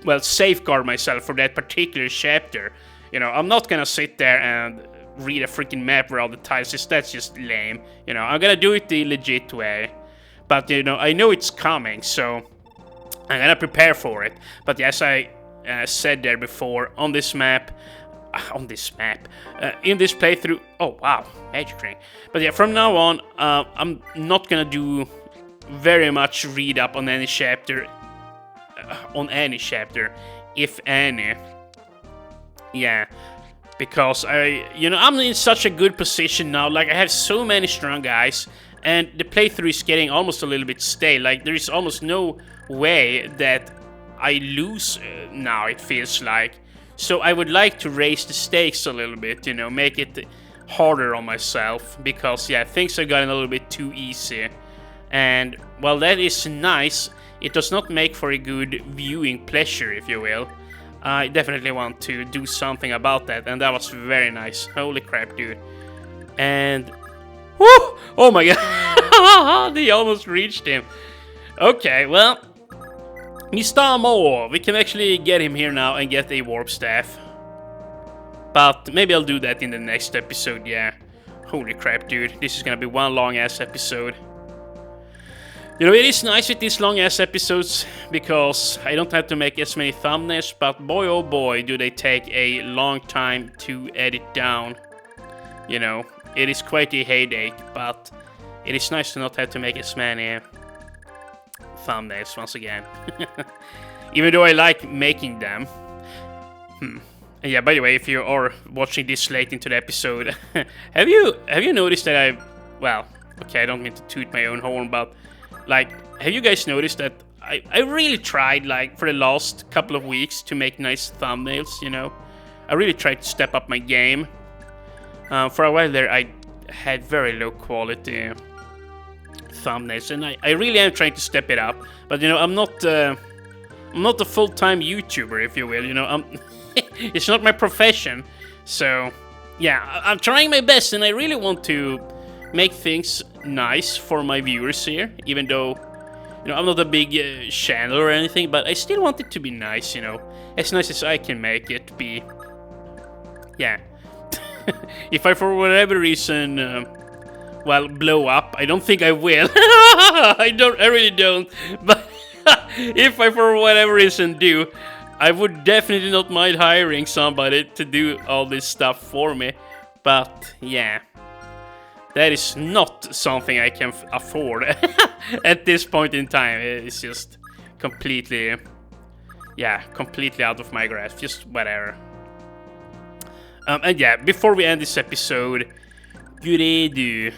well, safeguard myself for that particular chapter. You know, I'm not gonna sit there and read a freaking map where all the tiles is. That's just lame. You know, I'm gonna do it the legit way. But you know, I know it's coming, so I'm gonna prepare for it. But as I said there before, on this map, in this playthrough, oh wow, magic ring. But yeah, from now on, I'm not gonna do very much read up on any chapter, if any. Yeah, because I'm in such a good position now. Like, I have so many strong guys, and the playthrough is getting almost a little bit stale. Like, there is almost no way that I lose now, it feels like. So I would like to raise the stakes a little bit, you know, make it harder on myself, because yeah, things have gotten a little bit too easy. And while that is nice, it does not make for a good viewing pleasure, if you will. I definitely want to do something about that, and that was very nice. Holy crap, dude. And whoo! Oh my god, they almost reached him. Okay, well, Mistamo, we can actually get him here now and get a warp staff. But maybe I'll do that in the next episode, yeah. Holy crap, dude, this is gonna be one long-ass episode. You know, it is nice with these long-ass episodes, because I don't have to make as many thumbnails, but boy oh boy do they take a long time to edit down. You know, it is quite a headache, but it is nice to not have to make as many thumbnails once again. Even though I like making them. And yeah, by the way, if you are watching this late into the episode, have you noticed that well, okay, I don't mean to toot my own horn, but like, have you guys noticed that I really tried, like, for the last couple of weeks to make nice thumbnails, you know? I really tried to step up my game. For a while there, I had very low quality thumbnails, and I really am trying to step it up. But you know, I'm not a full-time YouTuber, if you will. You know, it's not my profession. So yeah, I'm trying my best, and I really want to make things nice for my viewers here. Even though, you know, I'm not a big channel or anything, but I still want it to be nice. You know, as nice as I can make it be. Yeah. If I, for whatever reason, well, blow up, I don't think I will. I really don't. But if I, for whatever reason, do, I would definitely not mind hiring somebody to do all this stuff for me. But yeah, that is not something I can afford at this point in time. It's just completely, yeah, completely out of my grasp. Just whatever. And yeah, before we end this episode, Guredu,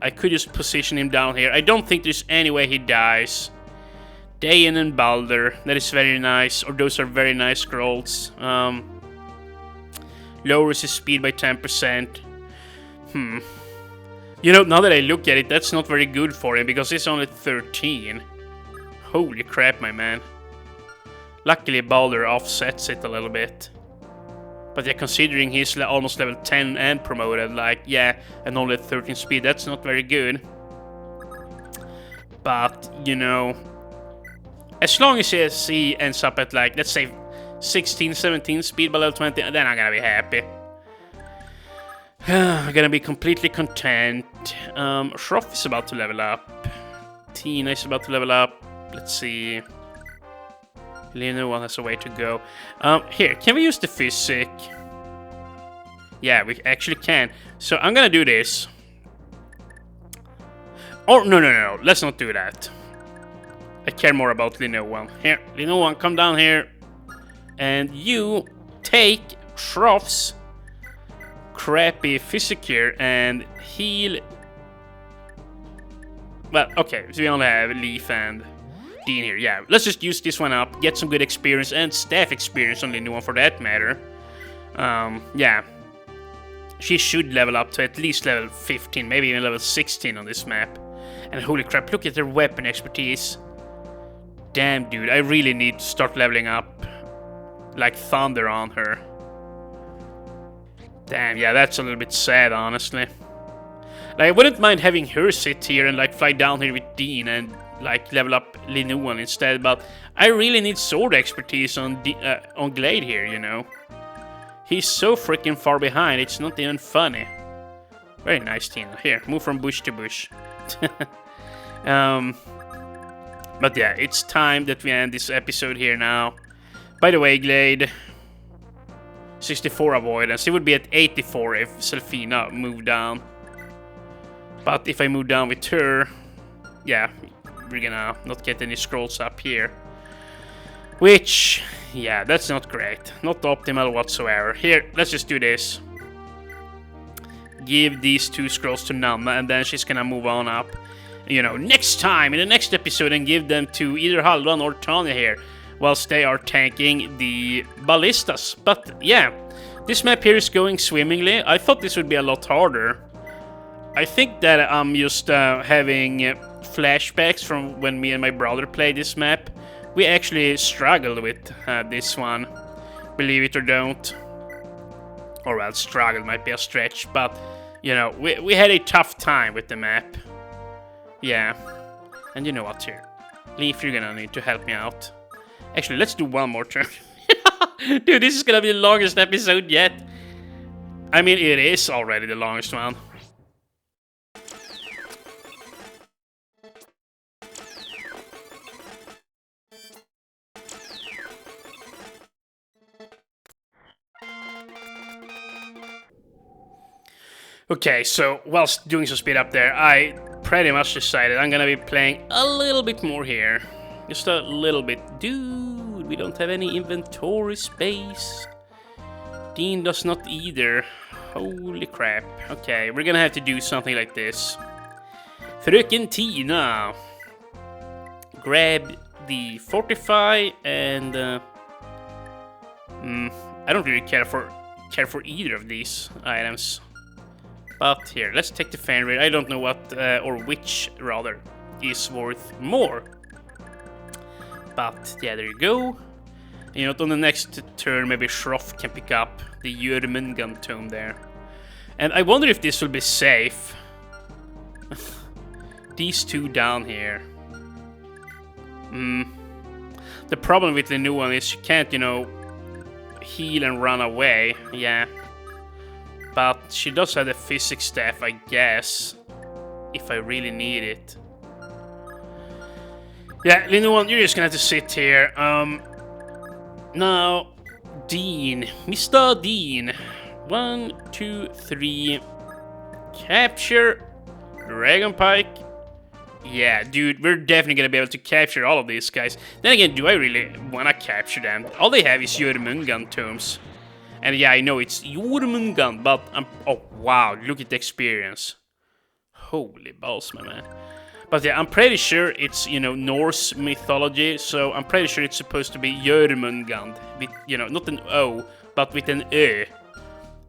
I could just position him down here. I don't think there's any way he dies. Dayan and Balder, that is very nice, or those are very nice scrolls. Lowers his speed by 10%. You know, now that I look at it, that's not very good for him, because he's only 13. Holy crap, my man. Luckily, Balder offsets it a little bit. But yeah, considering he's almost level 10 and promoted, like, yeah, and only 13 speed, that's not very good. But, you know, as long as he ends up at, like, let's say 16, 17 speed by level 20, then I'm gonna be happy. I'm gonna be completely content. Shroff is about to level up. Tina is about to level up. Let's see. No one has a way to go. Here, can we use the physic? Yeah, we actually can. So I'm gonna do this. Oh, no. Let's not do that. I care more about Linoa. Here, Linoa, come down here. And you take Shroff's crappy physic here and heal. Well, okay, so we only have Leaf and Dean here. Yeah, let's just use this one up, get some good experience and staff experience on Linoa for that matter. Yeah. She should level up to at least level 15, maybe even level 16 on this map. And holy crap, look at their weapon expertise. Damn, dude, I really need to start leveling up like thunder on her. Damn, yeah, that's a little bit sad, honestly. Like, I wouldn't mind having her sit here and, like, fly down here with Dean and, like, level up Linuan instead, but I really need sword expertise on Glade here, you know. He's so freaking far behind, it's not even funny. Very nice, Tina. Here, move from bush to bush. But yeah, it's time that we end this episode here now. By the way, Glade, 64 avoidance. It would be at 84 if Selfina moved down. But if I move down with her, yeah, we're gonna not get any scrolls up here. Which, yeah, that's not great. Not optimal whatsoever. Here, let's just do this. Give these 2 scrolls to Nanna, and then she's gonna move on up, you know, next time, in the next episode, and give them to either Halvan or Tanya here, whilst they are tanking the ballistas. But yeah, this map here is going swimmingly. I thought this would be a lot harder. I think that I'm just having flashbacks from when me and my brother played this map. We actually struggled with this one, believe it or don't. Or well, struggle might be a stretch, but you know, we had a tough time with the map. Yeah, and you know what here? Leaf, you're gonna need to help me out. Actually, let's do one more turn. Dude, this is gonna be the longest episode yet. I mean, it is already the longest one. Okay, so whilst doing some speed up there, I pretty much decided I'm gonna be playing a little bit more here. Just a little bit. Dude, we don't have any inventory space. Dean does not either. Holy crap. Okay, we're gonna have to do something like this. Fröken Tina. Grab the Fortify and... I don't really care for either of these items. But here, let's take the fan raid. I don't know what, or which, rather, is worth more. But, yeah, there you go. You know, on the next turn, maybe Shroff can pick up the Jormungand tome there. And I wonder if this will be safe. These 2 down here. The problem with the new one is you can't, you know, heal and run away. Yeah. But she does have the physics staff, I guess, if I really need it. Yeah, Linuan, you're just gonna have to sit here. Now, Dean, Mr. Dean. 1, 2, 3. Capture Dragon Pike. Yeah, dude, we're definitely gonna be able to capture all of these guys. Then again, do I really wanna capture them? All they have is Jormungand tomes. And yeah, I know it's Jormungand, but oh wow, look at the experience. Holy balls, my man. But yeah, I'm pretty sure it's, you know, Norse mythology, so I'm pretty sure it's supposed to be Jormungand. With, you know, not an O, but with an Ö.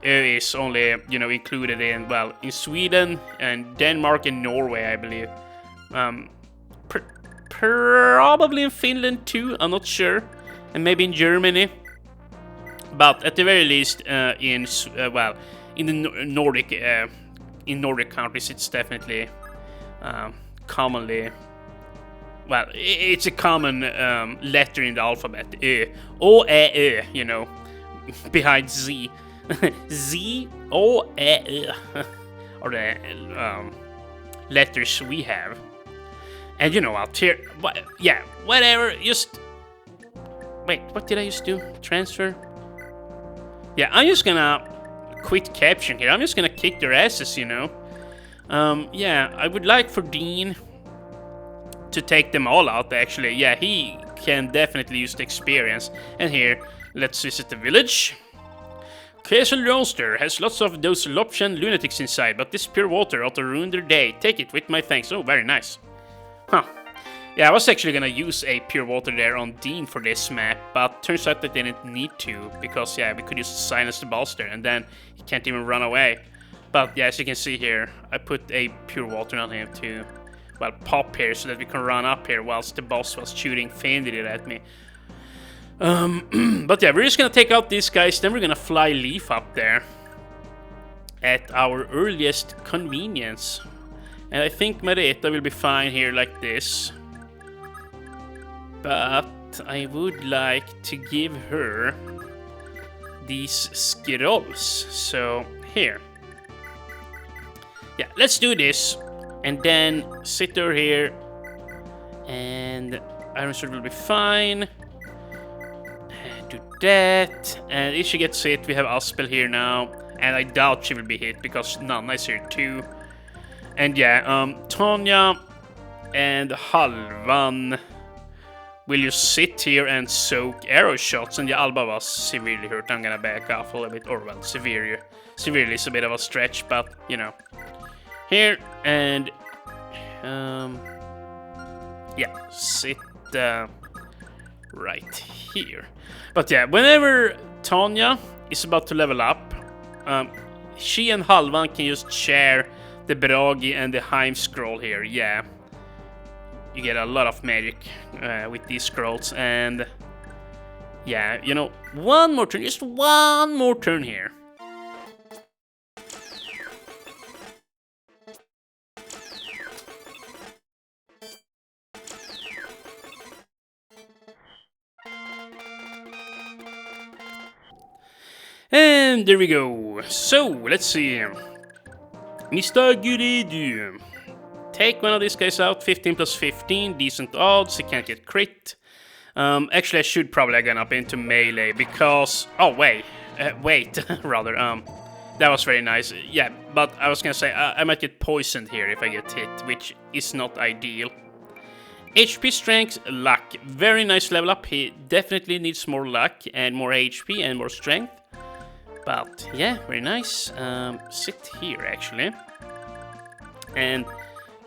Ö is only, you know, included in, well, in Sweden and Denmark and Norway, I believe. Probably in Finland too, I'm not sure. And maybe in Germany. But at the very least, well, in the Nordic, in Nordic countries, it's definitely commonly, well, it's a common letter in the alphabet. Ö, O, Ä, Ö, you know, behind Z. Z, O, Ä, Ö, are the letters we have. And you know, out here, yeah, whatever, just, wait, what did I just do? Transfer? Yeah, I'm just gonna quit caption here. I'm just gonna kick their asses, you know. Yeah, I would like for Dean to take them all out, actually. Yeah, he can definitely use the experience. And here, let's visit the village. Castle Roaster has lots of those Loptian lunatics inside, but this pure water ought to ruin their day. Take it with my thanks. Oh, very nice. Huh. Yeah, I was actually gonna use a pure water there on Dean for this map, but turns out that they didn't need to, because yeah, we could just silence the bolster and then he can't even run away. But yeah, as you can see here, I put a pure water on him to, well, pop here so that we can run up here whilst the boss was shooting Fandid at me. But yeah, we're just gonna take out these guys, then we're gonna fly Leaf up there at our earliest convenience. And I think Marita will be fine here like this. But I would like to give her these scrolls. So here. Yeah, let's do this. And then sit her here. And Iron Sword will be fine. Do that. And if she gets hit, we have Aspel here now. And I doubt she will be hit because Nanna is here too. And yeah, Tanya and Halvan will you sit here and soak arrow shots? And yeah, Alba was severely hurt. I'm gonna back off a little bit, or well, severely is a bit of a stretch, but you know. Here and yeah, sit right here. But yeah, whenever Tanya is about to level up, she and Halvan can just share the Bragi and the Heim scroll here. Yeah, you get a lot of magic with these scrolls, and yeah, you know, one more turn, just one more turn here. And there we go. So, let's see. Mr. Guridu. Take one of these guys out. 15 plus 15. Decent odds. He can't get crit. Actually, I should probably get up into melee because... Oh, wait. Rather. That was very nice. Yeah, but I was gonna say I might get poisoned here if I get hit, which is not ideal. HP, strength, luck. Very nice level up. He definitely needs more luck and more HP and more strength. But yeah, very nice. Sit here actually. And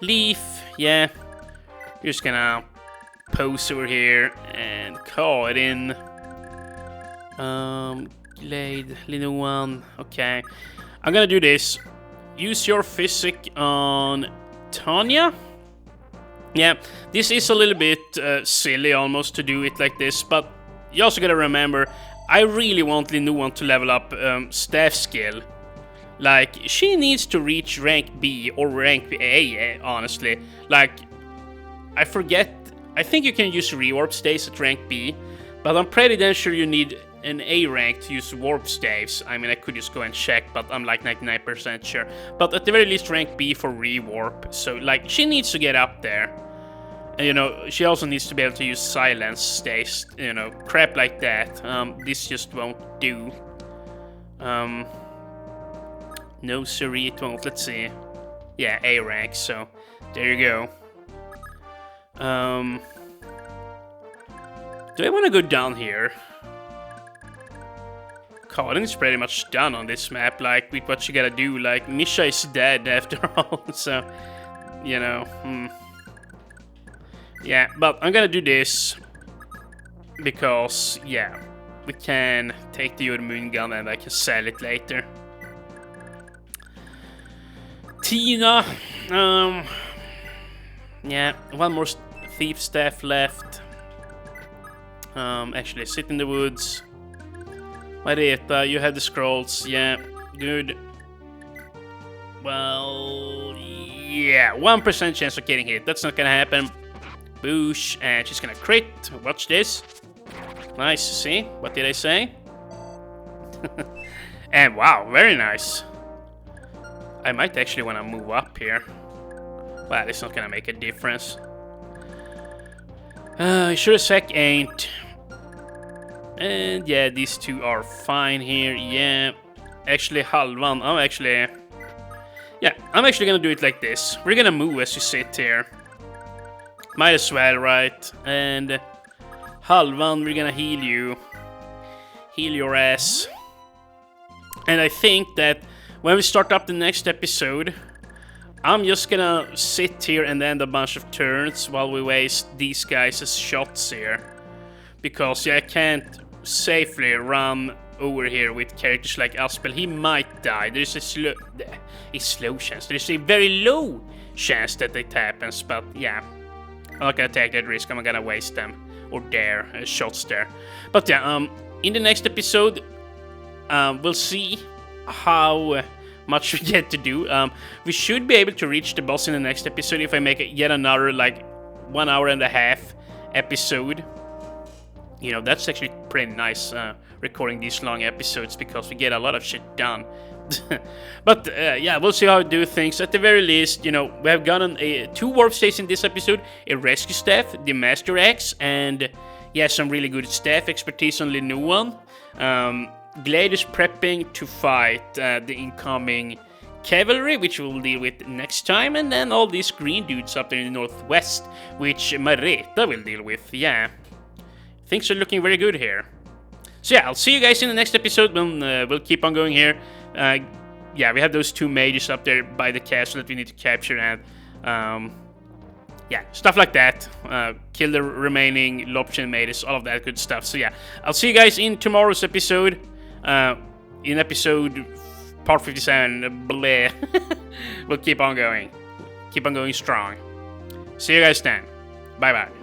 Leaf, yeah. You're just gonna pose over here and call it in. Glade, little one. Okay. I'm gonna do this. Use your physic on Tanya. Yeah, this is a little bit silly almost to do it like this, but you also gotta remember, I really want Linuan to level up staff skill. Like, she needs to reach rank B or rank A, honestly. Like, I forget, I think you can use rewarp staves at rank B, but I'm pretty damn sure you need an A rank to use warp staves. I mean, I could just go and check, but I'm like 99% sure. But at the very least, rank B for rewarp. So, like, she needs to get up there. And, you know, she also needs to be able to use silence staves, you know, crap like that. This just won't do. No, sorry, it won't. Let's see. Yeah, A rank, so there you go. Do I want to go down here? Colin is pretty much done on this map, like, with what you gotta do. Like, Misha is dead after all, so, you know, yeah, but I'm gonna do this because, yeah, we can take the other moon gun and I can sell it later. Tina, yeah, one more thief staff left. Actually, sit in the woods. Marita, you have the scrolls, yeah, good. Well, yeah, 1% chance of getting hit, that's not gonna happen. Boosh, and she's gonna crit, watch this. Nice, see, what did I say? And wow, very nice. I might actually wanna move up here. Well, it's not gonna make a difference. Sure as heck ain't. And yeah, these two are fine here, yeah. Actually, Halvan, I'm actually gonna do it like this. We're gonna move as you sit here. Might as well, right? And Halvan, we're gonna heal you. Heal your ass. And I think that when we start up the next episode, I'm just gonna sit here and end a bunch of turns while we waste these guys as shots here. Because, yeah, I can't safely run over here with characters like Aspel. He might die. There's a slow chance. There's a very low chance that it happens, but yeah. I'm not gonna take that risk. I'm not gonna waste them or their shots there. But yeah, in the next episode, we'll see how much we get to do. We should be able to reach the boss in the next episode if I make yet another like 1 hour and a half episode. You know, that's actually pretty nice, recording these long episodes, because we get a lot of shit done. But yeah, we'll see how we do things. At the very least, you know, we have gotten 2 warp states in this episode, a rescue staff, the master axe, and yeah, some really good staff expertise on Linuan. Glade is prepping to fight the incoming cavalry, which we'll deal with next time, and then all these green dudes up there in the northwest, which Marita will deal with, yeah. Things are looking very good here. So yeah, I'll see you guys in the next episode when we'll keep on going here. Yeah, we have those 2 mages up there by the castle that we need to capture, and yeah, stuff like that. Kill the remaining Lopchen mages, all of that good stuff. So yeah, I'll see you guys in tomorrow's episode. In episode part 57, bleh. We'll keep on going. Keep on going strong. See you guys then. Bye-bye.